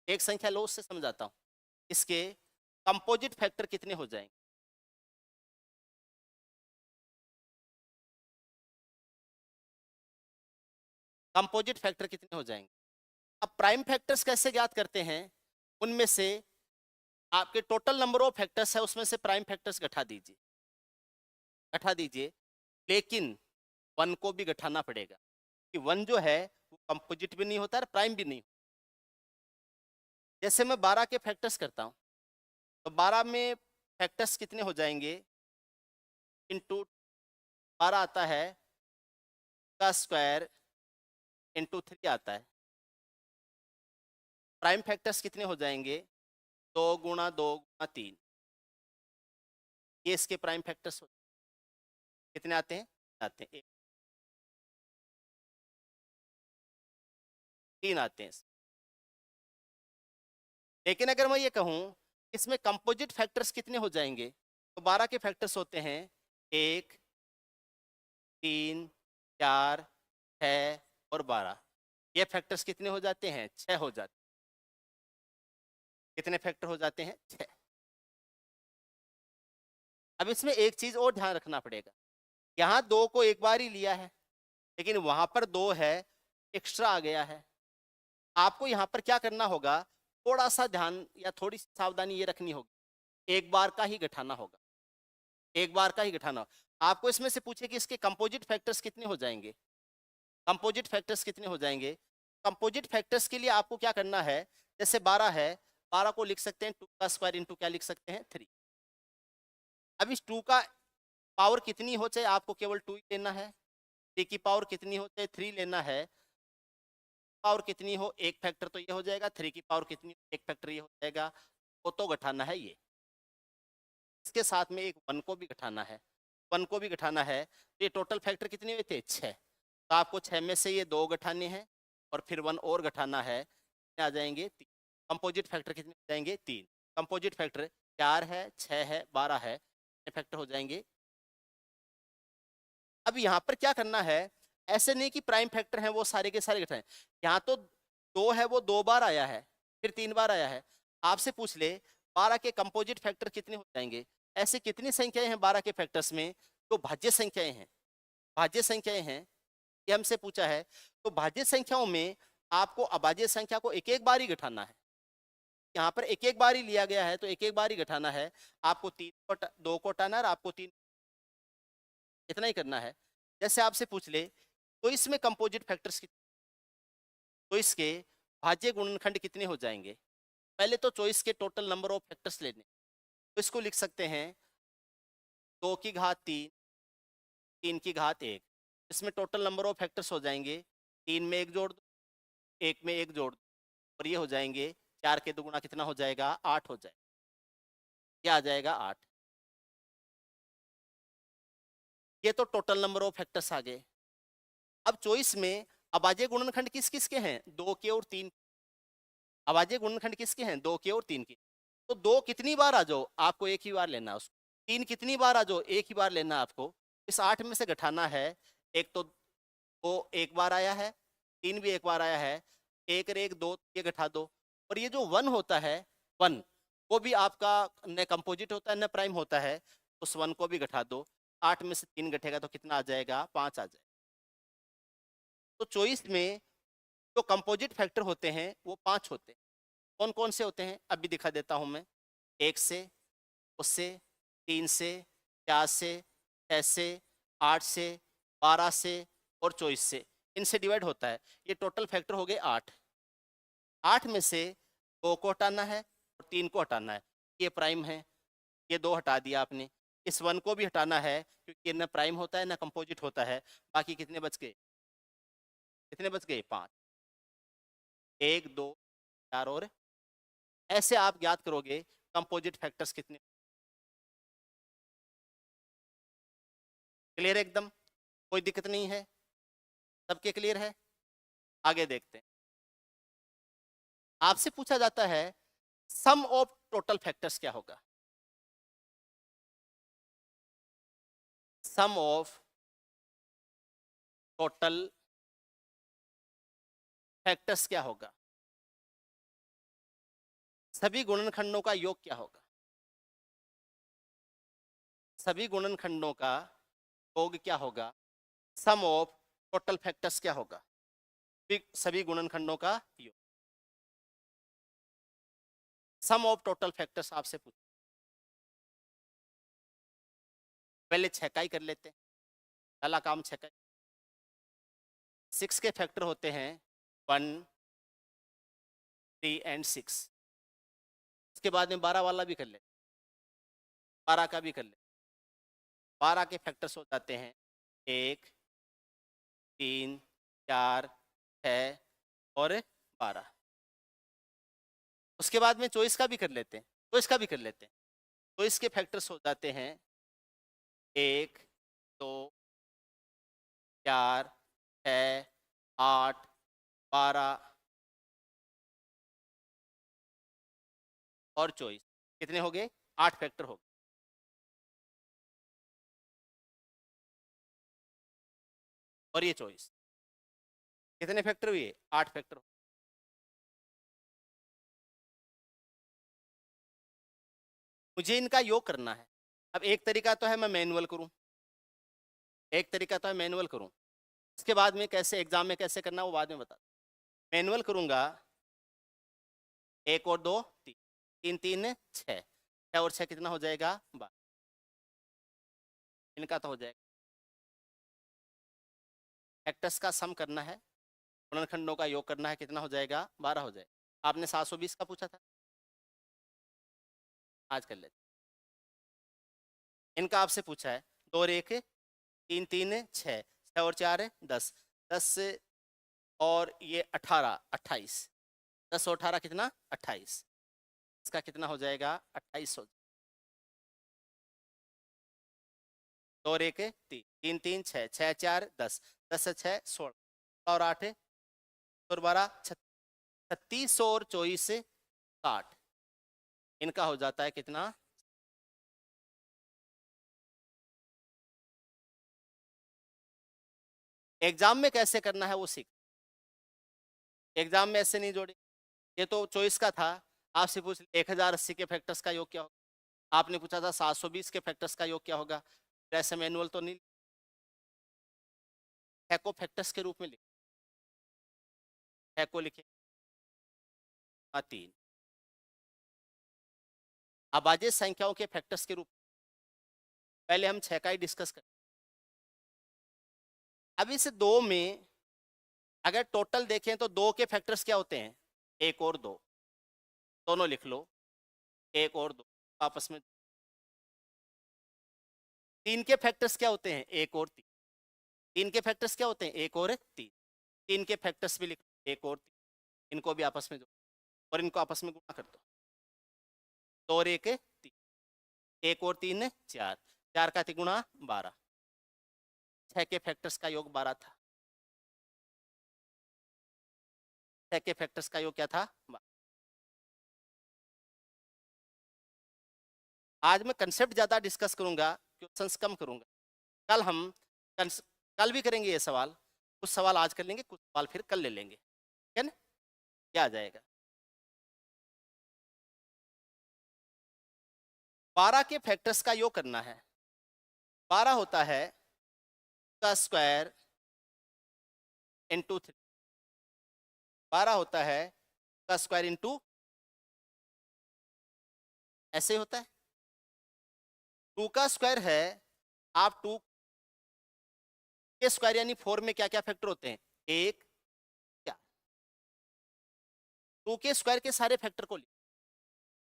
एक संख्या लो उससे समझाता हूं, इसके कंपोजिट फैक्टर कितने हो जाएंगे। कंपोजिट फैक्टर कितने हो जाएंगे। अब प्राइम फैक्टर्स कैसे ज्ञात करते हैं, उनमें से आपके टोटल नंबर ऑफ फैक्टर्स है उसमें से प्राइम फैक्टर्स घटा दीजिए, लेकिन 1 को भी घटाना पड़ेगा कि 1 जो है वो कंपोजिट भी नहीं होता है प्राइम भी नहीं। जैसे मैं 12 के फैक्टर्स करता हूं तो 12 में फैक्टर्स कितने हो जाएंगे, इंटू 12 आता है का स्क्वायर इंटू 3 आता है। प्राइम फैक्टर्स कितने हो जाएंगे, 2 गुणा 2 गुणा 3, ये इसके प्राइम फैक्टर्स कितने आते हैं, 3 आते हैं। लेकिन अगर मैं ये कहूं इसमें कंपोजिट फैक्टर्स कितने हो जाएंगे, तो 12 के फैक्टर्स होते हैं 1 3 4 6 और 12, ये फैक्टर्स कितने हो जाते हैं, 6 हो जाते हैं। कितने फैक्टर हो जाते हैं, 6। अब इसमें एक चीज और ध्यान रखना पड़ेगा, यहाँ 2 को एक बार ही लिया है लेकिन वहां पर 2 है एक्स्ट्रा आ गया है। आपको यहाँ पर क्या करना होगा, थोड़ा सा ध्यान या थोड़ी सी सावधानी ये रखनी होगी, एक बार का ही घटाना होगा। एक बार का ही घटाना। आपको इसमें से पूछे कि इसके कंपोजिट फैक्टर्स कितने हो जाएंगे, कंपोजिट फैक्टर्स कितने हो जाएंगे। कंपोजिट फैक्टर्स के लिए आपको क्या करना है, जैसे 12 है, 12 को लिख सकते हैं 2 का स्क्वायर इंटू क्या लिख सकते हैं 3। अब इस 2 का पावर कितनी हो चाहे आपको केवल 2 ही लेना है, 3 की पावर कितनी हो चाहे 3 लेना है, पावर कितनी हो एक फैक्टर तो ये हो जाएगा, 3 की पावर कितनी हो एक फैक्टर ये हो जाएगा, वो तो घटाना है ये। इसके साथ में एक 1 को भी घटाना है, 1 को भी घटाना है, तो ये टोटल फैक्टर कितने हुए थे 6। तो आपको 6 में से ये 2 घटाने हैं और फिर 1 और घटाना है, कितने आ जाएंगे 3। कंपोजिट फैक्टर कितने हो जाएंगे 3। कंपोजिट फैक्टर 4 है, 6 है, 12 है, फैक्टर हो जाएंगे। अब यहाँ पर क्या करना है, ऐसे नहीं कि प्राइम फैक्टर हैं वो सारे के सारे घटाएं। यहाँ तो 2 है वो 2 बार आया है, फिर 3 बार आया है। आपसे पूछ ले 12 के कंपोजिट फैक्टर कितने हो जाएंगे। ऐसे कितनी संख्याएं हैं 12 के फैक्टर्स में, तो भाज्य संख्याएं हैं, भाज्य संख्याएं हैं, ये हमसे पूछा है। तो भाज्य संख्याओं में आपको अभाज्य संख्या को एक एक बार ही घटाना है। यहाँ पर एक एक बार ही लिया गया है तो एक एक बार ही घटाना है। आपको 2 को हटाना है और आपको 3, इतना ही करना है। जैसे आपसे पूछ ले तो इसमें कंपोजिट फैक्टर्स कितने, तो इसके भाज्य गुणनखंड कितने हो जाएंगे। पहले तो चॉइस के टोटल नंबर ऑफ फैक्टर्स लेने, तो इसको लिख सकते हैं 2 की घात 3, 3 की घात 1। इसमें टोटल नंबर ऑफ फैक्टर्स हो जाएंगे 3 में 1 जोड़ दो, 1 में 1 जोड़ दो, और ये हो जाएंगे 4 के दुगुना कितना हो जाएगा 8 हो जाएगा, ये आ जाएगा 8। ये तो टोटल नंबर ऑफ फैक्टर्स आ गए। अब चॉइस में अभाज्य गुणनखंड किस किस के हैं 2 के और 3। अभाज्य गुणनखंड किसके हैं 2 के और 3 के। तो 2 कितनी बार आ जाओ आपको एक ही बार लेना है उसको, 3 कितनी बार आ जाओ एक ही बार लेना है आपको। इस 8 में से घटाना है, एक तो वो एक बार आया है, 3 भी एक बार आया है, एक और एक 2 ये घटा दो। और ये जो 1 होता है 1 वो भी आपका न कंपोजिट होता है न प्राइम होता है, उस 1 को भी घटा दो। 8 में से 3 घटेगा तो कितना आ जाएगा 5 आ जाएगा। तो चॉइस में जो कंपोजिट फैक्टर होते हैं वो 5 होते हैं। कौन कौन से होते हैं अभी दिखा देता हूं मैं। 1 से, उससे, 3 से, 4 से, 6 से, 8 से, 12 से और 24 से, इनसे डिवाइड होता है। ये टोटल फैक्टर हो गए 8। 8 में से 2 को हटाना है और 3 को हटाना है, ये प्राइम है, ये 2 हटा दिया आपने। इस 1 को भी हटाना है क्योंकि ये न प्राइम होता है ना कंपोजिट होता है। बाकी कितने बच गए, कितने बच गए 5, 1 2 4 और ऐसे आप याद करोगे कंपोजिट फैक्टर्स कितने। क्लियर है एकदम, कोई दिक्कत नहीं है, सबके क्लियर है। आगे देखते हैं। आपसे पूछा जाता है सम ऑफ टोटल फैक्टर्स क्या होगा। सम ऑफ टोटल फैक्टर्स क्या होगा, सभी गुणनखंडों का योग क्या होगा। सभी गुणनखंडों का योग क्या होगा, सम ऑफ टोटल फैक्टर्स क्या होगा, सभी गुणनखंडों का योग। सम ऑफ टोटल फैक्टर्स आपसे पूछ, पहले छकाई कर लेते हैं, पहला काम छकाई। 6 के फैक्टर होते हैं 1 3 एंड 6। इसके बाद में 12 वाला भी कर ले, 12 का भी कर ले। 12 के फैक्टर्स हो जाते हैं 1 3 4 6 और 12। उसके बाद में चॉइस का भी कर लेते हैं, चॉइस का भी कर लेते हैं। तो इसके फैक्टर्स हो जाते हैं 1 2 4 6 8 12 और चॉइस, कितने हो गए 8 फैक्टर हो गए। और ये चॉइस कितने फैक्टर हुए 8 फैक्टर। मुझे इनका योग करना है। अब एक तरीका तो है मैं मैनुअल करूं, एक तरीका तो है मैनुअल करूं। इसके बाद में कैसे एग्जाम में कैसे करना वो बाद में बता। मैनुअल करूंगा 1 और 2 3, 3 3 6, 6 और 6 कितना हो जाएगा 12। इनका तो हो जाएगा। फैक्टर्स का सम करना है, गुणनखंडों का योग करना है, कितना हो जाएगा? 12 हो जाएगा। आपने 720 का पूछा था, आज कर लेते। इनका आपसे पूछा है 2 और 1 3 3 6, 6 और 4 10, 10 और ये 18 28, 10 और 18 कितना? 28। इसका कितना हो जाएगा? 28 हो। 2 और 1 3, 3 3 6, 6 4 10, 10 से 6 16 और 8 और 12 36 और 24 60। इनका हो जाता है कितना? एग्जाम में कैसे करना है वो सीख। एग्जाम में ऐसे नहीं जोड़े। ये तो चॉइस का था, आपसे पूछ 1080 के फैक्टर्स का योग क्या होगा, आपने पूछा था 720 के फैक्टर्स का योग क्या होगा। ऐसे मैनुअल तो नहीं, हैको फैक्टर्स के रूप में लिखे, हैको लिखे 3। अभाज्य संख्याओं के फैक्टर्स के रूप, पहले हम 6 का ही डिस्कस करें। अब इस 2 में अगर टोटल देखें तो 2 के फैक्टर्स क्या होते हैं? 1 और 2, दोनों लिख लो, 1 और 2 आपस में। 3 के फैक्टर्स क्या होते हैं? 1 और 3। 3 के फैक्टर्स क्या होते हैं? 1 और 3। 3 के फैक्टर्स भी लिख लो, 1 और 3। इनको भी आपस में जोड़ो और इनको आपस में गुणा कर दो। 2 और 1 3, 1 और 3 4, 4 का 3 गुणा 12। 6 के फैक्टर्स का योग 12 था। 6 के फैक्टर्स का योग क्या था? 12। आज मैं कंसेप्ट ज्यादा डिस्कस करूंगा, क्वेश्चंस कम करूंगा। कल हम कल भी करेंगे ये सवाल, कुछ सवाल आज कर लेंगे, कुछ सवाल फिर कल ले लेंगे, ठीक है ना? क्या आ जाएगा? 12 के फैक्टर्स का योग करना है। 12 होता है का स्क्वायर इंटू 3। 12 होता है का स्क्वायर इंटू, ऐसे होता है। 2 का स्क्वायर है, आप 2 के स्क्वायर यानी 4 में क्या क्या फैक्टर होते हैं? 1 क्या, 2 के स्क्वायर के सारे फैक्टर को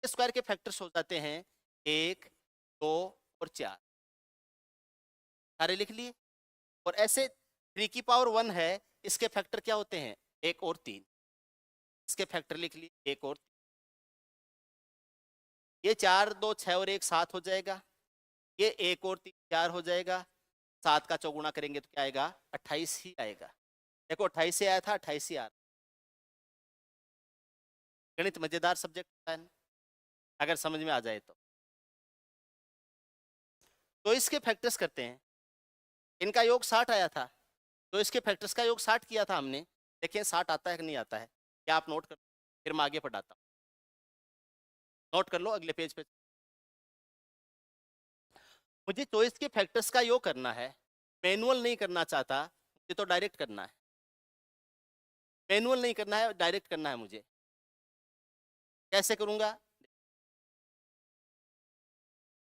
स्क्वायर के फैक्टर्स हो जाते हैं 1 2 और 4, सारे लिख लिए। और ऐसे 3 की पावर 1 है, इसके फैक्टर क्या होते हैं? 1 और 3। इसके फैक्टर लिख लिए 1 और 3। ये 4 2 6 और 1 7 हो जाएगा। ये 1 और 3 4 हो जाएगा। 7 का चौगुना करेंगे तो क्या आएगा? 28 ही आएगा। देखो 28 से आया था, 28 ही आ रहा। गणित मजेदार सब्जेक्ट है अगर समझ में आ जाए तो इसके फैक्टर्स करते हैं। इनका योग 60 आया था, तो इसके फैक्टर्स का योग 60 किया था हमने। देखिए 60 आता है कि नहीं आता है, क्या आप नोट कर, फिर मैं आगे पढ़ाता हूँ। नोट कर लो अगले पेज पे। मुझे चॉइस के फैक्टर्स का योग करना है, मैनुअल नहीं करना चाहता, मुझे तो डायरेक्ट करना है। मैनुअल नहीं करना है, डायरेक्ट करना है मुझे। कैसे करूंगा?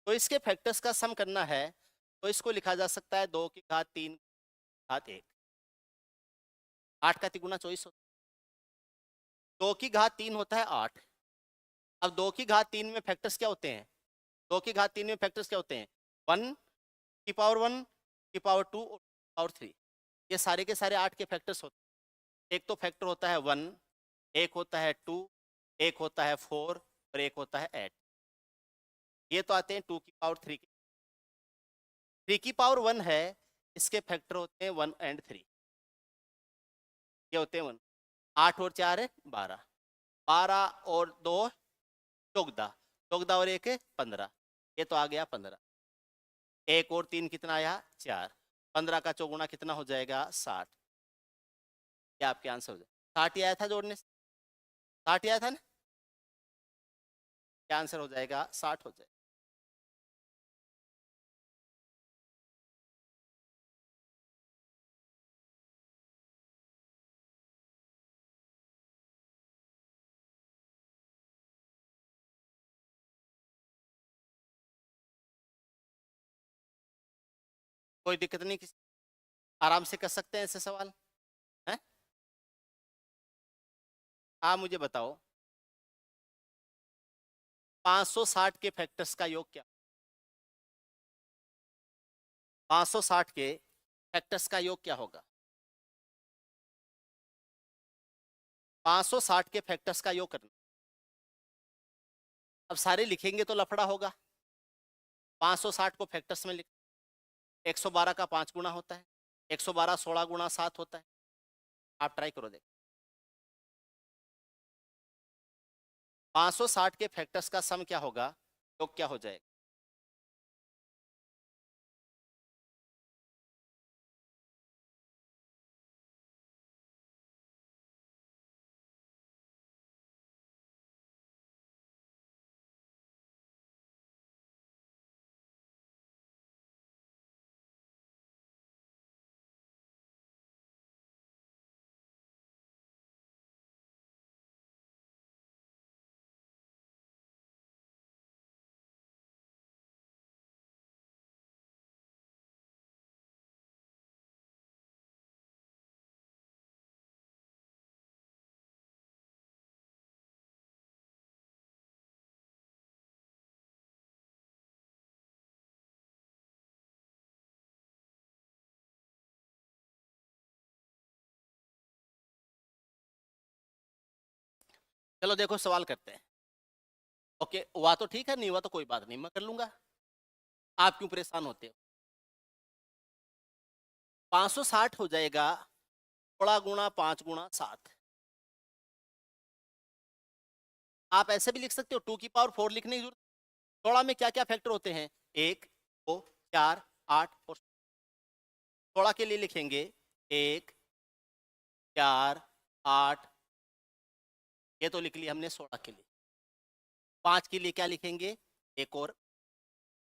तो इसके फैक्टर्स का सम करना है, तो इसको लिखा जा सकता है 2 की घात 3 घात 1। 8 का तिगुना 24 होता है। 2 की घात 3 होता है 8। अब 2 की घात 3 में फैक्टर्स क्या होते हैं? 2 की घात 3 में फैक्टर्स क्या होते हैं? 1 की पावर 1 की पावर 2 और पावर 3। ये सारे के सारे 8 के फैक्टर्स होते हैं। एक तो फैक्टर होता है 1, एक होता है 2, एक होता है 4 और एक होता है 8। ये तो आते हैं 2 की पावर 3 के। 3 की पावर 1 है, इसके फैक्टर होते हैं 1 एंड 3। ये होते हैं 1। 8 और 4 है 12, 12 और 2 14, 14 और 1 है 15। ये तो आ गया 15। 1 और 3 कितना आया? 4। 15 का चौगुना कितना हो जाएगा? 60। ये आपके आंसर हो जाए। 60 ही आया था जोड़ने से, 60 ही आया था ना? क्या आंसर हो जाएगा? 60 हो जाएगा। कोई दिक्कत नहीं, किसी आराम से कर सकते हैं ऐसे सवाल हैं। आप मुझे बताओ 560 के फैक्टर्स का योग क्या? 560 के फैक्टर्स का योग क्या होगा? 560 के फैक्टर्स का योग करना। अब सारे लिखेंगे तो लफड़ा होगा। 560 को फैक्टर्स में लिख, 112 का 5 गुना होता है, 112 16 गुना 7 होता है। आप ट्राई करो देख। 560 के फैक्टर्स का सम क्या होगा, योग क्या हो जाएगा? चलो देखो सवाल करते हैं। ओके, हुआ तो ठीक है, नहीं हुआ तो कोई बात नहीं, मैं कर लूंगा। आप क्यों परेशान होते हो? 560 हो जाएगा 16 गुना 5 गुना 7। आप ऐसे भी लिख सकते हो, 2 की पावर 4 लिखने की जरूरत। 16 में क्या क्या फैक्टर होते हैं? 1 2 4 8 और 16 के लिए लिखेंगे 1 4 8, ये तो लिख लिया हमने 16 के लिए। 5 के लिए क्या लिखेंगे? एक और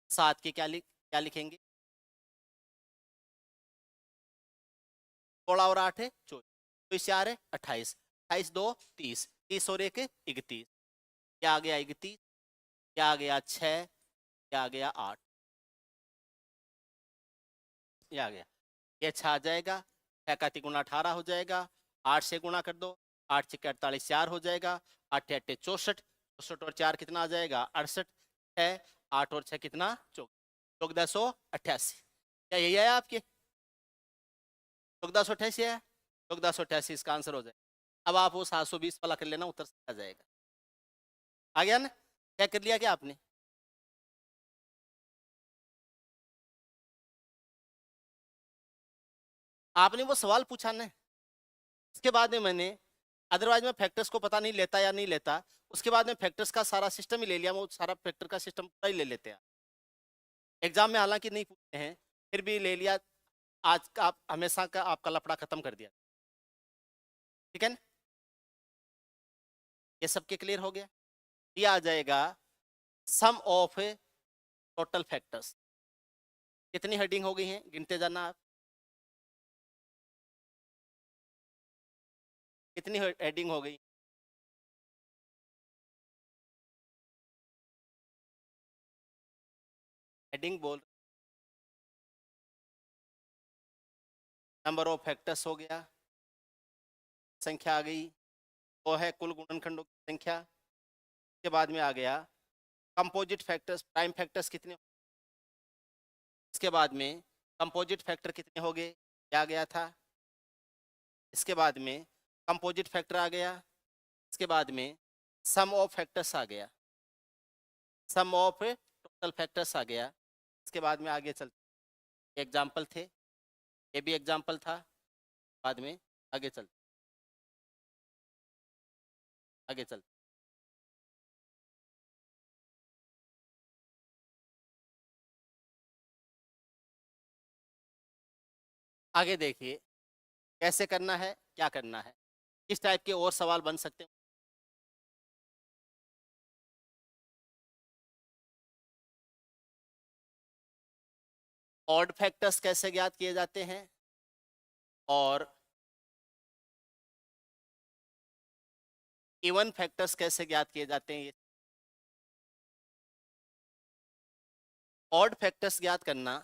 7 के क्या लिखेंगे? 16 और 8 है 24, तो इससे 4 है 28, 28 2 30, 30 और 1 31, क्या आ गया 31, क्या आ गया 6, क्या आ गया 8, ये आ गया। ये 6 आ जाएगा, 6 का 3 गुना 18 हो जाएगा, 8 से गुणा कर दो, 8 6 48 4 हो जाएगा, 8 8 64, 64 और 4 कितना आ जाएगा 68 है, 8 और 6 कितना 1488। क्या यही है आपके? 1488 है, 1488 इसका आंसर हो जाएगा। अब आप वो 720 वाला कर लेना, उत्तर आ जाएगा। आ गया ना? क्या कर लिया क्या आपने? आपने वो सवाल पूछा ना, उसके बाद में मैंने, अदरवाइज मैं फैक्टर्स को पता नहीं लेता या नहीं लेता, उसके बाद में फैक्टर्स का सारा सिस्टम ही ले लिया, वो सारा फैक्टर का सिस्टम पूरा ही ले लेते हैं। एग्जाम में हालांकि नहीं पूछते हैं, फिर भी ले लिया। आज का आप हमेशा का आपका लफड़ा खत्म कर दिया। ठीक है ना? ये सबके क्लियर हो गया? ये आ जाएगा सम ऑफ टोटल फैक्टर्स। कितनी हेडिंग हो गई हैं, गिनते जाना आप। कितनी हेडिंग हो गई? हेडिंग बोल, नंबर ऑफ फैक्टर्स हो गया, संख्या आ गई, वो है कुल गुणनखंडों की संख्या। के बाद में आ गया कंपोजिट फैक्टर्स, प्राइम फैक्टर्स कितने। इसके बाद में कंपोजिट फैक्टर कितने हो गए, क्या आ गया था। इसके बाद में कंपोजिट फैक्टर आ गया। इसके बाद में सम ऑफ फैक्टर्स आ गया, सम ऑफ टोटल फैक्टर्स आ गया। इसके बाद में आगे चलते, एग्जाम्पल थे, ये भी एग्जाम्पल था। बाद में आगे चलते, आगे चलते, आगे देखिए कैसे करना है, क्या करना है, किस टाइप के और सवाल बन सकते हैं। ऑड फैक्टर्स कैसे ज्ञात किए जाते हैं, और इवन फैक्टर्स कैसे ज्ञात किए जाते हैं। ऑड फैक्टर्स ज्ञात करना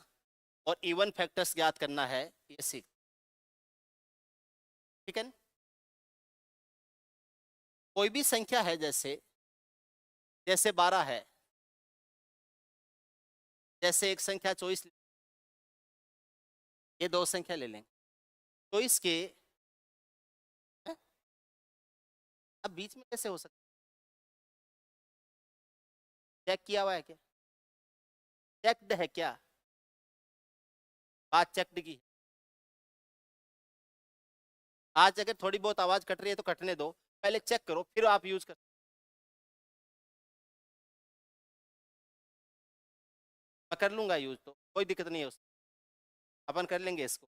और इवन फैक्टर्स ज्ञात करना है, ये सीख, ठीक है ना? कोई भी संख्या है, जैसे जैसे 12 है, जैसे एक संख्या 24, ये दो संख्या ले लेंगे, तो इसके हैं? अब बीच में कैसे हो सकता है? चेक किया हुआ है क्या? चेक्ड है क्या? बात चेक्ड की। आज अगर थोड़ी बहुत आवाज कट रही है तो कटने दो, पहले चेक करो फिर आप यूज कर। मैं कर लूंगा यूज, तो कोई दिक्कत नहीं है उसमें, अपन कर लेंगे इसको,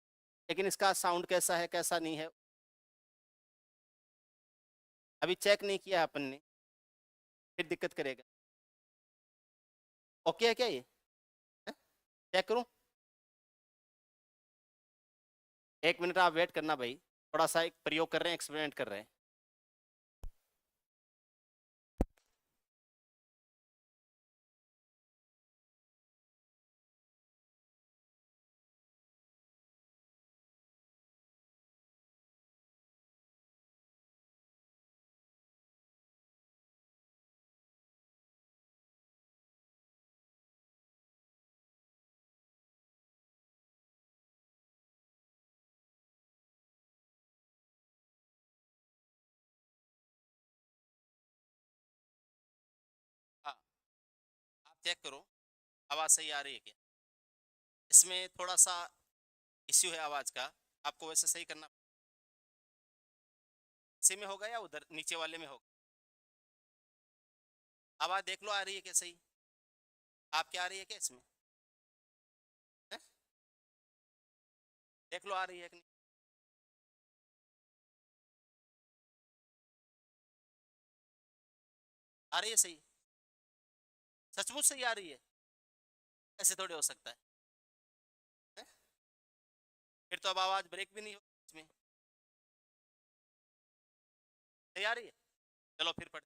लेकिन इसका साउंड कैसा है कैसा नहीं है अभी चेक नहीं किया अपन ने, फिर दिक्कत करेगा। ओके है क्या ये? चेक करूं? 1 मिनट आप वेट करना भाई, थोड़ा सा एक प्रयोग कर रहे हैं, एक्सपेरिमेंट कर रहे हैं। हाँ, आप चेक करो आवाज सही आ रही है क्या। इसमें थोड़ा सा इश्यू है आवाज का, आपको वैसे सही करना, इसी में होगा या उधर नीचे वाले में होगा? आवाज देख लो आ रही है क्या सही? आप क्या आ रही है क्या इसमें? है? देख लो आ रही है कि नहीं? आ रही है सही? सचमुच सही आ रही है? ऐसे थोड़े हो सकता है? फिर तो अब आवाज ब्रेक भी नहीं हो इसमें, सही आ रही है। चलो फिर पढ़,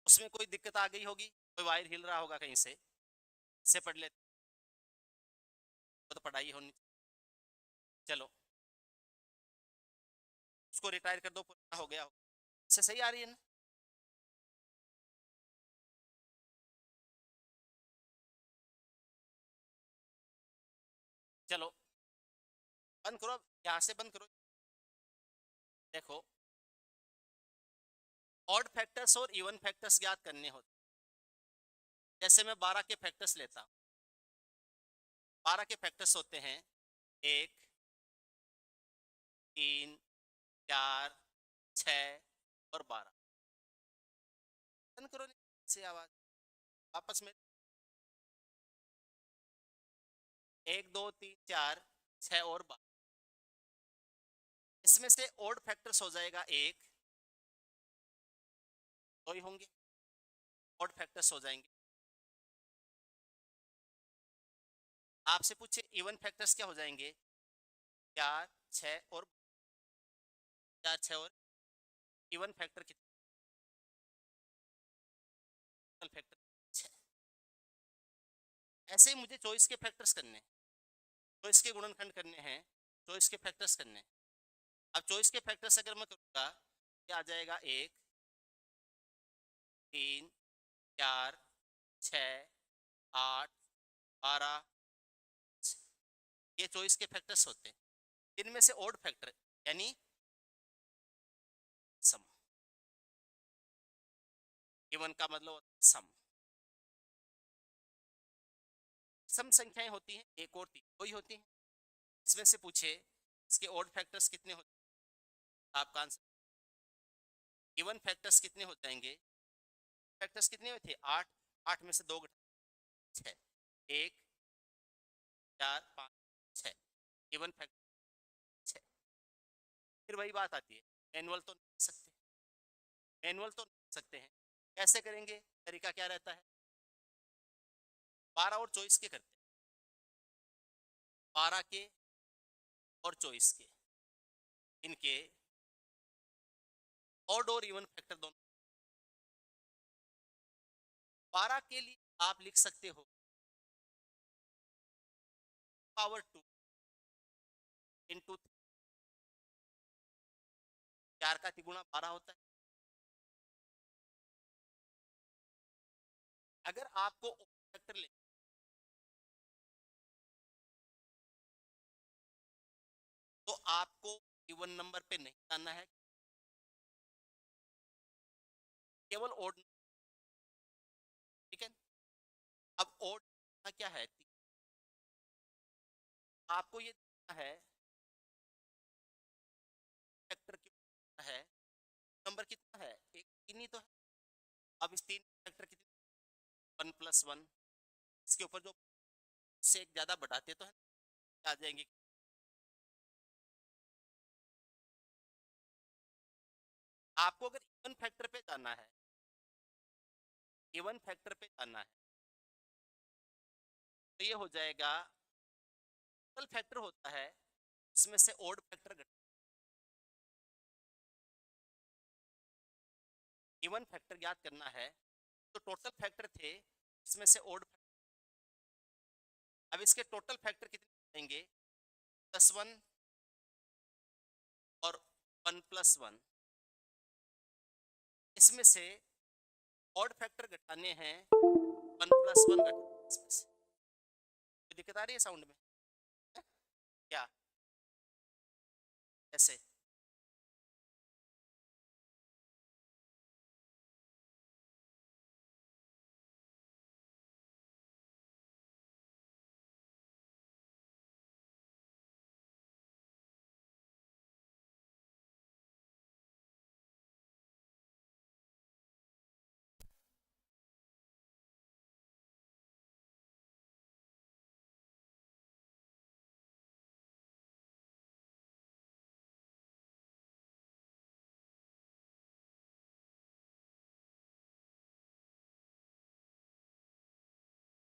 उसमें कोई दिक्कत आ गई होगी, कोई वायर हिल रहा होगा कहीं से, इससे पढ़ लेते, वो तो पढ़ाई होनी। चलो उसको रिटायर कर दो, पुराना हो गया हो, इससे सही आ रही है ना? चलो बंद करो, अब यहाँ से बंद करो। देखो, ऑड फैक्टर्स और इवन फैक्टर्स ज्ञात करने होते, जैसे मैं 12 के फैक्टर्स लेता हूँ, 12 के फैक्टर्स होते हैं 1, 3, 4, 6 और 12। बंद करो से आवाज, वापस में 1, 2, 3, 4, 6 और 12, इसमें से ऑड फैक्टर्स हो जाएगा 1, दो ही होंगे, ऑड फैक्टर्स हो जाएंगे। आपसे पूछे इवन फैक्टर्स क्या हो जाएंगे, 4, 6 और 4, 6 और इवन फैक्टर कितने, फैक्टर 6। ऐसे ही मुझे चॉइस के फैक्टर्स करने हैं, चॉइस के गुणनखंड करने हैं, चॉइस के फैक्टर्स करने हैं। अब चॉइस के फैक्टर्स अगर मैं करूँगा, क्या आ जाएगा, 1, 3, 4, 6, 8, 12, ये चॉइस के फैक्टर्स होते हैं। इनमें से ऑड फैक्टर यानी सम, इवन का मतलब सम, सम संख्याएं होती हैं, एक और तीन कोई होती हैं। इसमें से पूछे इसके ऑड फैक्टर्स कितने होते हैं, आपका आंसर, इवन फैक्टर्स कितने हो जाएंगे, फैक्टर्स कितने हुए थे, 8, 8 में से 2 घटा 6, 1, 4, 5, 6, इवन फैक्टर 6। फिर वही बात आती है, मैनुअल तो नहीं सकते, मैनुअल तो नहीं सकते हैं, कैसे करेंगे, तरीका क्या रहता है, 12 और 24 के करते हैं, 12 के और 24 के, इनके ऑड और इवन फैक्टर दोनों। 12 के लिए आप लिख सकते हो पावर 2 इंटू 4 का तिगुना 12 होता है। अगर आपको फैक्टर ले तो आपको इवन नंबर पे नहीं जाना है, केवल ओड, ठीक है। अब ओड क्या है, आपको ये देखना है फैक्टर कितना है, नंबर कितना है, एक तीन ही तो है। अब इस तीन फैक्टर कितने, 1+1, इसके ऊपर जो से एक ज्यादा बढ़ाते तो है आ जाएंगे। आपको अगर इवन फैक्टर पे जाना है, इवन फैक्टर पे जाना है तो ये हो जाएगा, टोटल फैक्टर होता है इसमें से ओड फैक्टर घटा, इवन फैक्टर ज्ञात करना है तो टोटल फैक्टर थे इसमें से ओड। अब इसके टोटल फैक्टर कितने आएंगे, +1 और 1+1, इसमें से ऑड फैक्टर घटाने हैं 1+1 घटाने इसमें से। कोई दिक्कत आ रही है साउंड में, क्या ऐसे,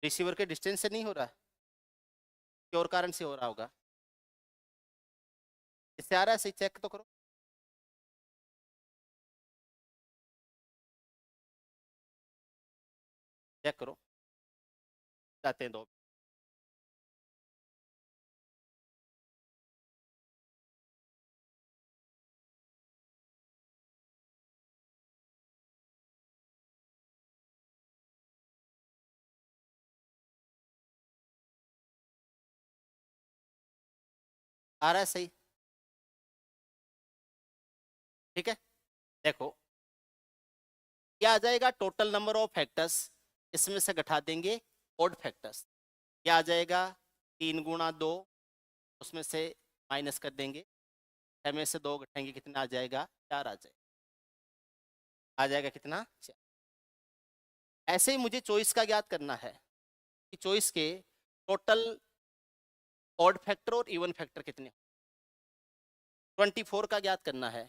रिसीवर के डिस्टेंस से नहीं हो रहा, क्या और कारण से हो रहा होगा, इससे आ रहा है, सही चेक तो करो। चेक करो, जाते हैं दो, आ रहा है सही, ठीक है। देखो क्या आ जाएगा, टोटल नंबर ऑफ फैक्टर्स, इसमें से घटा देंगे ओड फैक्टर्स, क्या आ जाएगा 3 × 2, उसमें से माइनस कर देंगे, 6 में से 2 घटाएंगे कितना आ जाएगा, 4 आ जाएगा, आ जाएगा कितना 4। ऐसे ही मुझे चॉइस का ज्ञात करना है कि चॉइस के टोटल ऑड फैक्टर और इवन फैक्टर कितने, 24 का ज्ञात करना है।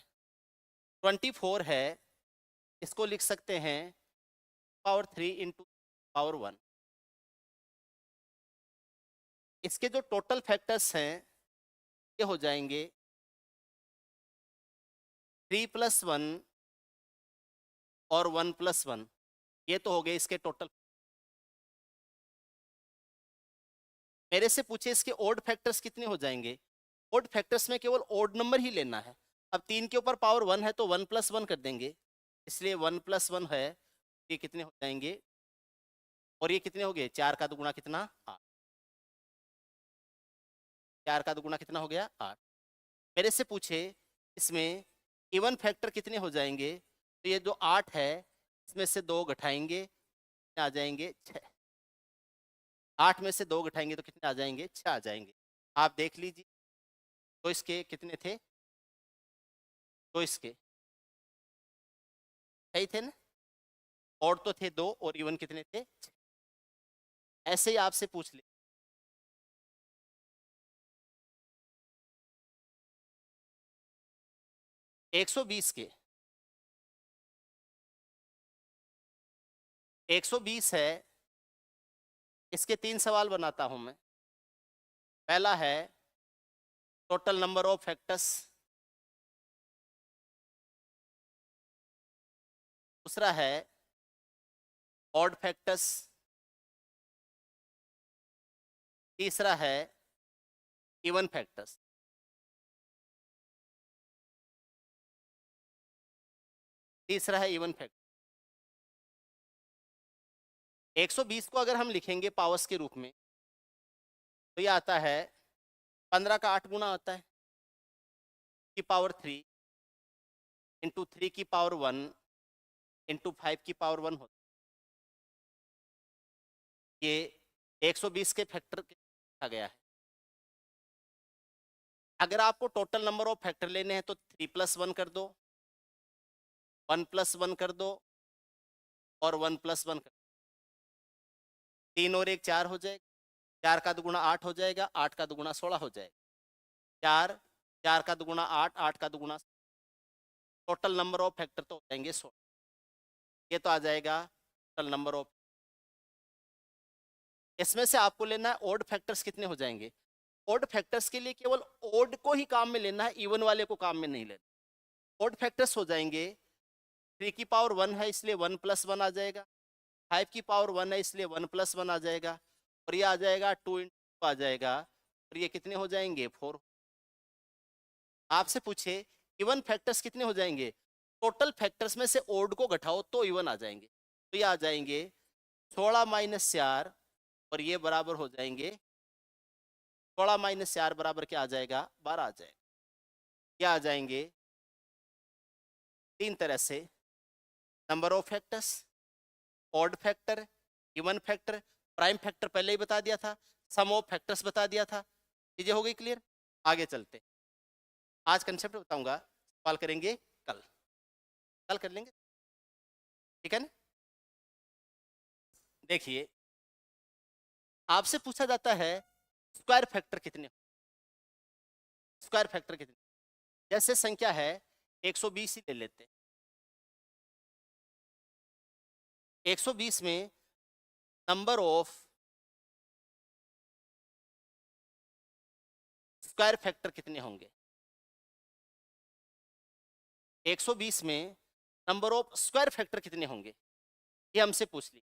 24 है, इसको लिख सकते हैं पावर 3 इंटू पावर 1। इसके जो टोटल फैक्टर्स हैं ये हो जाएंगे 3+1 और 1+1, ये तो हो गए इसके टोटल। मेरे से पूछे इसके ओड फैक्टर्स कितने हो जाएंगे, ओड फैक्टर्स में केवल ओड नंबर ही लेना है। अब 3 के ऊपर पावर 1 है तो 1+1 कर देंगे, इसलिए 1+1 है, ये कितने हो जाएंगे, और ये कितने हो गए, 4 का दुगुना कितना 8, 4 का दुगुना कितना हो गया 8। मेरे से पूछे इसमें इवन फैक्टर कितने हो जाएंगे, तो ये जो 8 है इसमें से 2 घटाएंगे आ जाएंगे 6, 8 में से 2 घटाएंगे तो कितने आ जाएंगे 6 आ जाएंगे। आप देख लीजिए, तो इसके कितने थे, तो इसके सही थे ना, और तो थे 2 और इवन कितने थे 6। ऐसे ही आपसे पूछ ले, 120 के 120 है, इसके 3 सवाल बनाता हूं मैं। पहला है टोटल नंबर ऑफ फैक्टर्स, दूसरा है ऑड फैक्टर्स, तीसरा है इवन फैक्टर्स। तीसरा है इवन फैक्टर। 120 को अगर हम लिखेंगे पावर्स के रूप में तो ये आता है 15 का 8 गुना आता है की पावर 3 इंटू 3 की पावर 1 इंटू 5 की पावर 1 होता है। ये 120 के फैक्टर लिखा गया है। अगर आपको टोटल नंबर ऑफ फैक्टर लेने हैं तो 3 + 1 कर दो, 1 + 1 कर दो और 1 + 1 कर दो। 3 और 1 4 हो जाएगा, 4 का दुगुना 8 हो जाएगा, 8 का दुगुना 16 हो जाएगा। 4 4 का दुगुना 8, 8 का दुगुना, टोटल नंबर ऑफ फैक्टर तो हो जाएंगे 16। ये तो आ जाएगा टोटल नंबर ऑफ। इसमें से आपको लेना है ओड फैक्टर्स कितने हो जाएंगे। ओड फैक्टर्स के लिए केवल ओड को ही काम में लेना है, इवन वाले को काम में नहीं लेना। ओड फैक्टर्स हो जाएंगे 3 की पावर 1 है इसलिए 1 + 1 आ जाएगा, 5 की पावर 1 है इसलिए 1 + 1 आ जाएगा, और ये आ जाएगा 2 × 2 आ जाएगा, और ये कितने हो जाएंगे 4। आपसे पूछे इवन फैक्टर्स कितने हो जाएंगे, टोटल फैक्टर्स में से ओड को घटाओ तो इवन आ जाएंगे। तो ये आ जाएंगे 16 - 4 और ये बराबर हो जाएंगे 16 - 4 बराबर क्या आ जाएगा 12 आ जाएगा। क्या आ जाएंगे 3 तरह से, number of factors, odd factor, even factor, prime factor पहले ही बता दिया था, सम ऑफ फैक्टर्स बता दिया था। चीजें हो गई क्लियर। आगे चलते, आज कंसेप्ट बताऊंगा, सवाल करेंगे कल, कल कर लेंगे, ठीक है ना। देखिए आपसे पूछा जाता है स्क्वायर फैक्टर कितने, स्क्वायर फैक्टर कितने। जैसे संख्या है 120 ही ले लेते हैं। 120 में नंबर ऑफ स्क्वायर फैक्टर कितने होंगे। 120 में नंबर ऑफ स्क्वायर फैक्टर कितने होंगे, ये हमसे पूछ ली।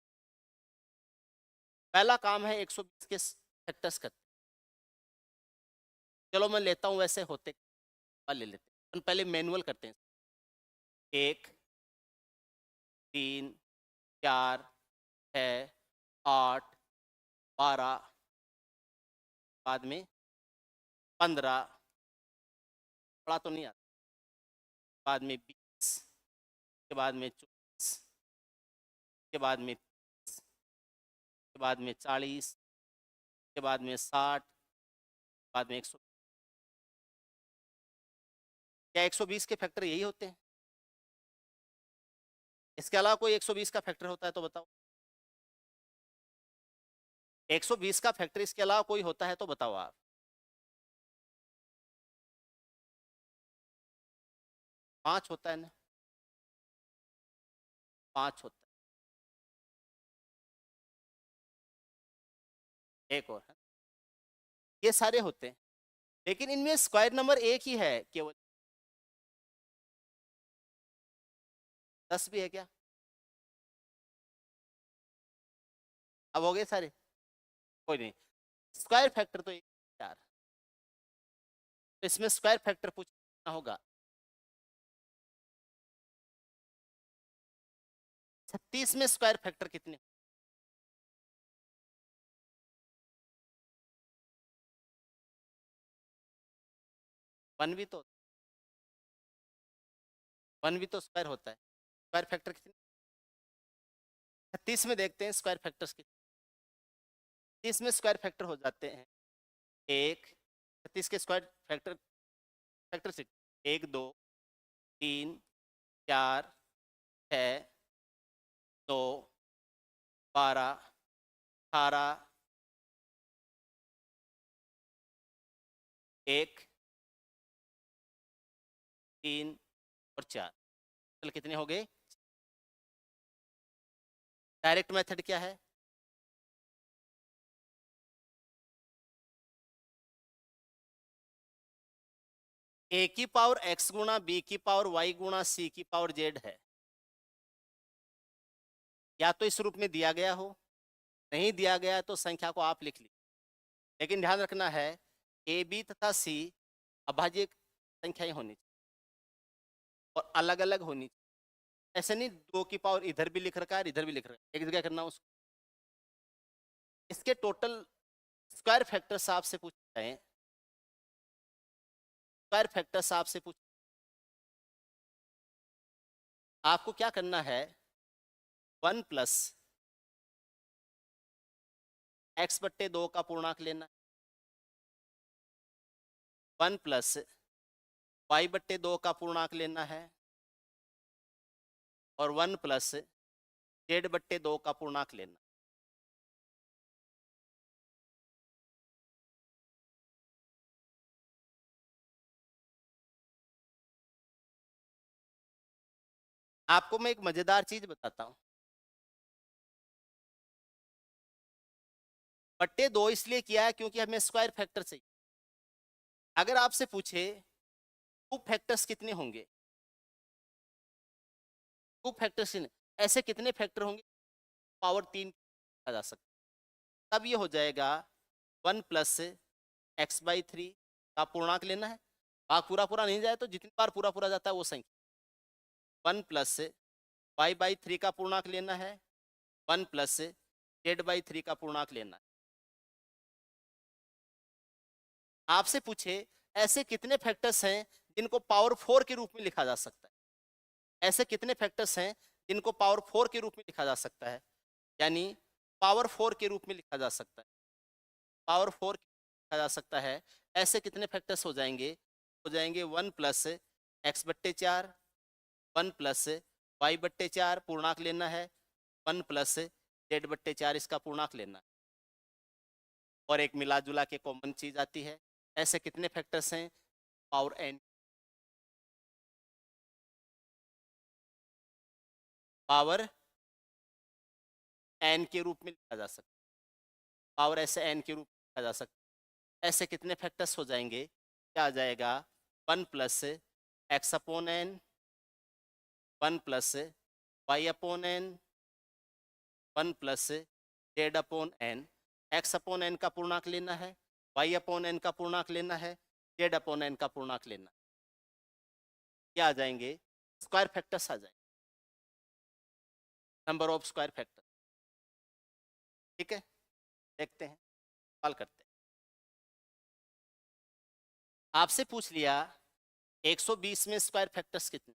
पहला काम है 120 के फैक्टर्स करते। चलो मैं लेता हूं वैसे होते ले लेते हैं, पहले मैनुअल करते हैं। 1 3 4 6 8 12, बाद में 15, बड़ा तो नहीं आता, बाद में 20, के बाद में 24, के बाद में 30, के बाद में 40, के बाद में 60, बाद में 100। क्या 120 के फैक्टर यही होते हैं? इसके अलावा कोई 120 का फैक्टर होता है तो बताओ। 120 का फैक्टर इसके अलावा कोई होता है तो बताओ आप। पांच होता है ना, 5 होता है, एक और है, ये सारे होते हैं। लेकिन इनमें स्क्वायर नंबर एक ही है केवल। 10 भी है क्या? अब हो गए सारे, कोई नहीं। स्क्वायर फैक्टर तो 4, तो इसमें स्क्वायर फैक्टर पूछना होगा। 36 में स्क्वायर फैक्टर कितने? वन भी तो स्क्वायर होता है। स्क्वायर फैक्टर कितने? 36 में देखते हैं स्क्वायर फैक्टर्स कितने। 30 में स्क्वायर फैक्टर हो जाते हैं 1, 36 के स्क्वायर फैक्टर, फैक्टर से 1 2 3 4 6 2 12 18, 1 3 और 4, चल कितने हो गए? डायरेक्ट मेथड क्या है? ए की पावर x गुणा बी की पावर y गुणा सी की पावर z है। या तो इस रूप में दिया गया हो, नहीं दिया गया तो संख्या को आप लिख लीजिए। लेकिन ध्यान रखना है ए बी तथा सी अभाज्य संख्याएं होनी चाहिए और अलग अलग होनी चाहिए। ऐसे नहीं 2 की पावर इधर भी लिख रखा है इधर भी लिख रखा है, एक जगह करना उसको। इसके टोटल स्क्वायर फैक्टर्स आपसे पूछे जाए, स्क्वायर फैक्टर्स आपसे पूछ, आपको क्या करना है, 1 प्लस एक्स बट्टे 2 का पूर्णांक लेना, 1 प्लस वाई बट्टे 2 का पूर्णांक लेना है और 1 प्लस जेड बट्टे 2 का पूर्णांक लेना। आपको मैं एक मजेदार चीज बताता हूं, बट्टे 2 इसलिए किया है क्योंकि हमें स्क्वायर फैक्टर चाहिए। अगर आपसे पूछे क्यूब फैक्टर्स कितने होंगे, क्यूब फैक्टर्स ऐसे कितने फैक्टर होंगे, पावर 3 लिखा जा सकता है। तब ये हो जाएगा 1 प्लस एक्स बाई 3 का पूर्णांक लेना है, भाग पूरा पूरा नहीं जाए तो जितनी बार पूरा पूरा जाता है वो संख्या, 1 प्लस वाई बाई 3 का पूर्णांक लेना है, 1 प्लस जेड बाई 3 का पूर्णांक लेना है। आपसे पूछे ऐसे कितने फैक्टर्स हैं जिनको पावर 4 के रूप में लिखा जा सकता है, ऐसे कितने फैक्टर्स हैं जिनको पावर 4 के रूप में लिखा जा सकता है, यानी पावर 4 के रूप में लिखा जा सकता है, पावर 4 लिखा जा सकता है। ऐसे कितने फैक्टर्स हो जाएंगे, 1 प्लस एक्स बट्टे 4, 1 प्लस वाई बट्टे 4 पूर्णांक लेना है, 1 प्लस जेड बट्टे 4 इसका पूर्णांक लेना है, और एक मिला जुला के कॉमन चीज आती है। ऐसे कितने फैक्टर्स हैं, पावर एन, पावर एन के रूप में लिखा जा सकता है, पावर ऐसे एन के रूप में लिखा जा सकता है। ऐसे कितने फैक्टर्स हो जाएंगे, क्या आ जाएगा, 1 plus x upon n, 1 plus y upon n, 1 plus z upon n. X upon n का पूर्णांक लेना है, वाई अपॉन एन का पूर्णांक लेना है, जेड अपॉन एन का पूर्णांक लेना है। क्या आ जाएंगे, स्क्वायर फैक्टर्स आ जाएंगे, नंबर ऑफ स्क्वायर फैक्टर। ठीक है, देखते हैं, सवाल करते हैं। आपसे पूछ लिया 120 में स्क्वायर फैक्टर्स कितने,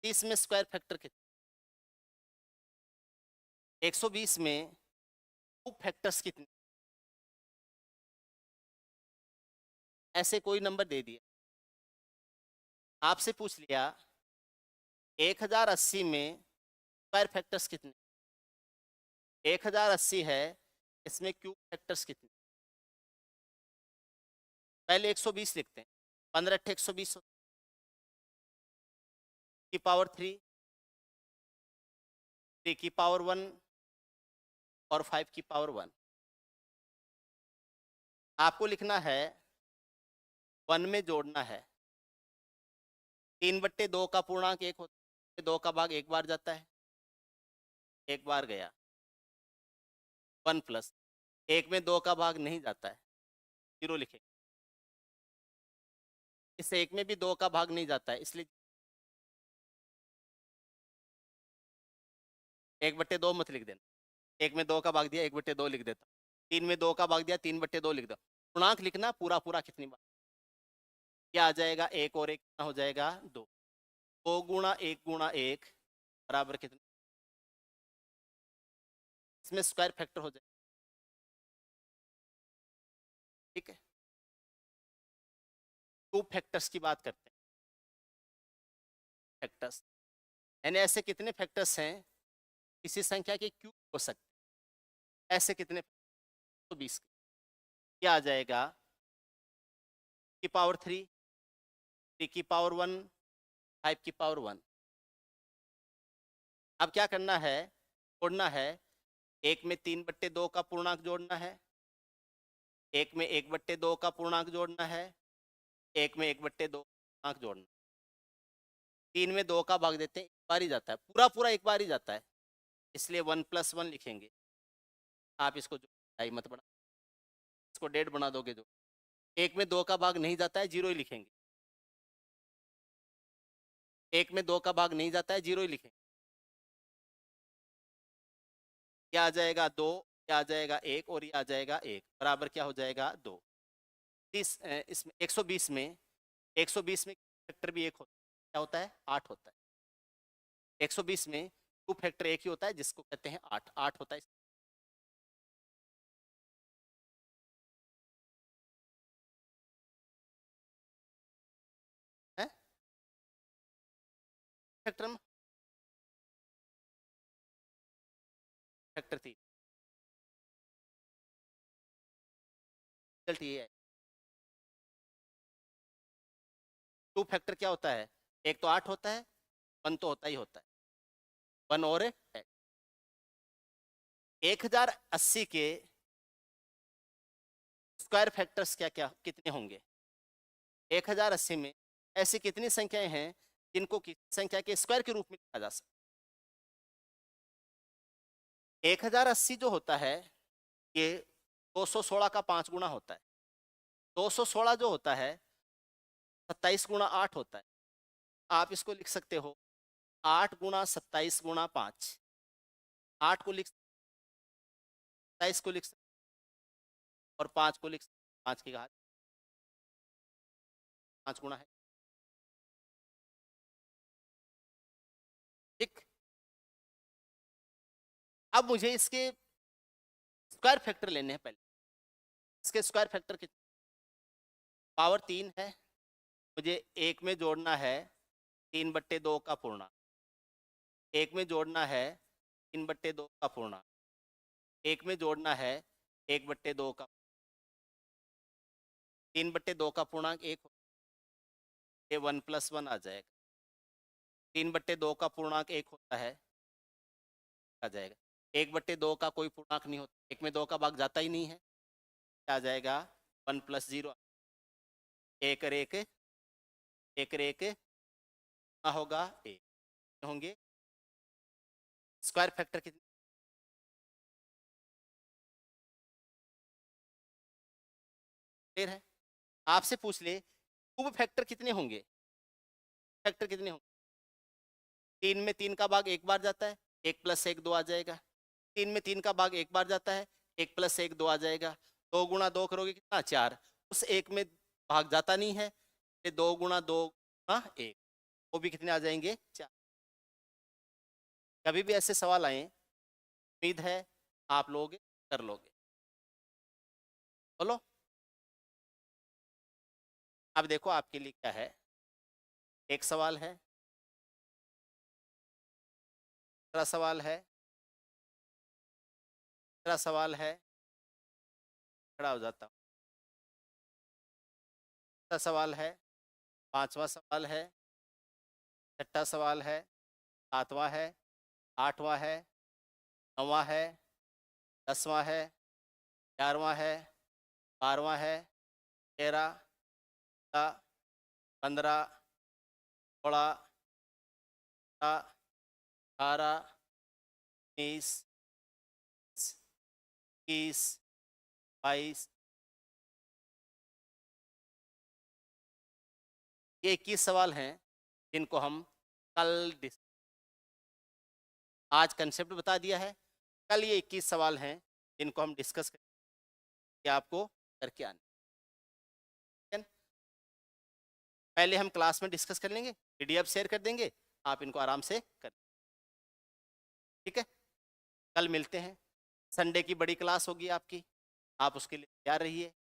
30 में स्क्वायर फैक्टर कितने, 120 में क्यूब फैक्टर्स कितने, ऐसे कोई नंबर दे दिया। आपसे पूछ लिया 1080 में स्क्वायर फैक्टर्स कितने, 1080 है, इसमें क्यूब फैक्टर्स कितने, पहले 120 लिखते हैं, 15 अट्ठे 120 की पावर 3, 3 की पावर 1 और 5 की पावर 1। आपको लिखना है 1 में जोड़ना है, 3/2 का पूर्णांक 1 होता है, 2 का भाग एक बार जाता है, एक बार गया, 1 प्लस 1 में 2 का भाग नहीं जाता है, 0 लिखेंगे। इस 1 में भी 2 का भाग नहीं जाता है, इसलिए 1/2 मत लिख देना, 1 में 2 का भाग दिया 1/2 लिख देता, 3 में 2 का भाग दिया 3/2 लिख दो। पूर्णांक लिखना पूरा पूरा कितनी बार, क्या आ जाएगा, 1 और 1 कितना हो जाएगा, 2, 2 गुणा 1 गुणा 1 बराबर कितना, इसमें स्क्वायर फैक्टर हो जाएगा। ठीक है, क्यूब फैक्टर्स की बात करते हैं, फैक्टर्स यानी ऐसे कितने फैक्टर्स हैं किसी संख्या के क्यूब हो सकते हैं, ऐसे कितने, 120 क्या आ जाएगा, की पावर 3, 3 की पावर 1, 5 की पावर 1। अब क्या करना है, जोड़ना है, एक में 3/2 का पूर्णांक जोड़ना है, एक में 1/2 का पूर्णांक जोड़ना है, एक में 1/2 पूर्णांक जोड़ना, 3 में 2 का भाग देते हैं, एक बार ही जाता है, पूरा पूरा एक बार ही जाता है, इसलिए 1 + 1 लिखेंगे, आप इसको ढाई मत बना, इसको 1.5 बना दोगे जो 1 में 2 का भाग नहीं जाता है, 0 ही लिखेंगे। 1 में 2 का भाग नहीं जाता है, 0 ही लिखेंगे। क्या आ जाएगा 2, क्या आ जाएगा 1 और ये आ जाएगा 1 बराबर क्या हो जाएगा 2। इसमें 120 में 120 में फैक्टर भी 1 होता है, क्या होता है 8 होता है। 120 में 2 फैक्टर 1 ही होता है जिसको कहते हैं 8, 8 होता है। फैक्टर फैक्टर 3 रिजल्ट ये है। 2 फैक्टर क्या होता है, एक तो 8 होता है, 1 तो होता ही होता है, 1 और 1080 के स्क्वायर फैक्टर्स क्या क्या कितने होंगे। 1080 में ऐसी कितनी संख्याएं हैं जिनको किसी संख्या के स्क्वायर के रूप में लिखा जा सकता है। 1080 जो होता है ये 216 का 5 गुना होता है। 216 जो होता है 27 गुना 8 होता है। आप इसको लिख सकते हो 8 गुना 27 गुना 5। 8 को लिख 27 को लिख सकते और 5 को लिख 5 की घात 5 गुना है। ठीक, अब मुझे इसके स्क्वायर फैक्टर लेने हैं। पहले इसके स्क्वायर फैक्टर कितने, पावर 3 है, मुझे एक में जोड़ना है 3/2 का पूर्णांक, एक में जोड़ना है 3/2 का पूर्णांक, एक में जोड़ना है 1/2 का, 3/2 का पूर्णांक 1, ये 1 + 1 आ जाएगा। 3/2 का पूर्णांक 1 होता है, आ जाएगा। 1/2 का कोई पूर्णांक नहीं होता, 1 में 2 का भाग जाता ही नहीं है, क्या आ जाएगा 1 + 0, 1 और 1 1 और 1 होगा 1 होंगे। स्क्वायर फैक्टर कितने, क्लियर है। आपसे पूछ ले क्यूब फैक्टर कितने होंगे, फैक्टर कितने होंगे। 3 में 3 का भाग एक बार जाता है, 1 + 1 2 आ जाएगा। 3 में 3 का भाग एक बार जाता है, 1 + 1 2 आ जाएगा। 2 गुणा 2 करोगे कितना 4, उस 1 में भाग जाता नहीं है, 2 गुणा 2 गुणा 1, वो भी कितने आ जाएंगे 4। कभी भी ऐसे सवाल आए उम्मीद है आप लोग कर लोगे। बोलो, अब देखो आपके लिए क्या है। एक सवाल है, दूसरा सवाल है, तीसरा सवाल है, खड़ा हो जाता हूँ, तीसरा सवाल है, पांचवा सवाल है, छठा सवाल है, सातवां है, आठवां है, नौवां है, 10वां है, 11वां है, 12वां है, 13, 15, 16, 18, 19, 21, 22, ये 21 सवाल हैं जिनको हम कल आज कंसेप्ट बता दिया है, कल ये 21 सवाल हैं जिनको हम डिस्कस करेंगे, आपको करके आने। पहले हम क्लास में डिस्कस कर लेंगे, पीडीएफ शेयर कर देंगे, आप इनको आराम से कर, ठीक है। कल मिलते हैं, संडे की बड़ी क्लास होगी आपकी, आप उसके लिए तैयार रहिए।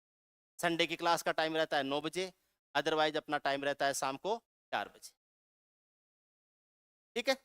संडे की क्लास का टाइम रहता है 9 बजे, अदरवाइज अपना टाइम रहता है शाम को 4 बजे, ठीक है।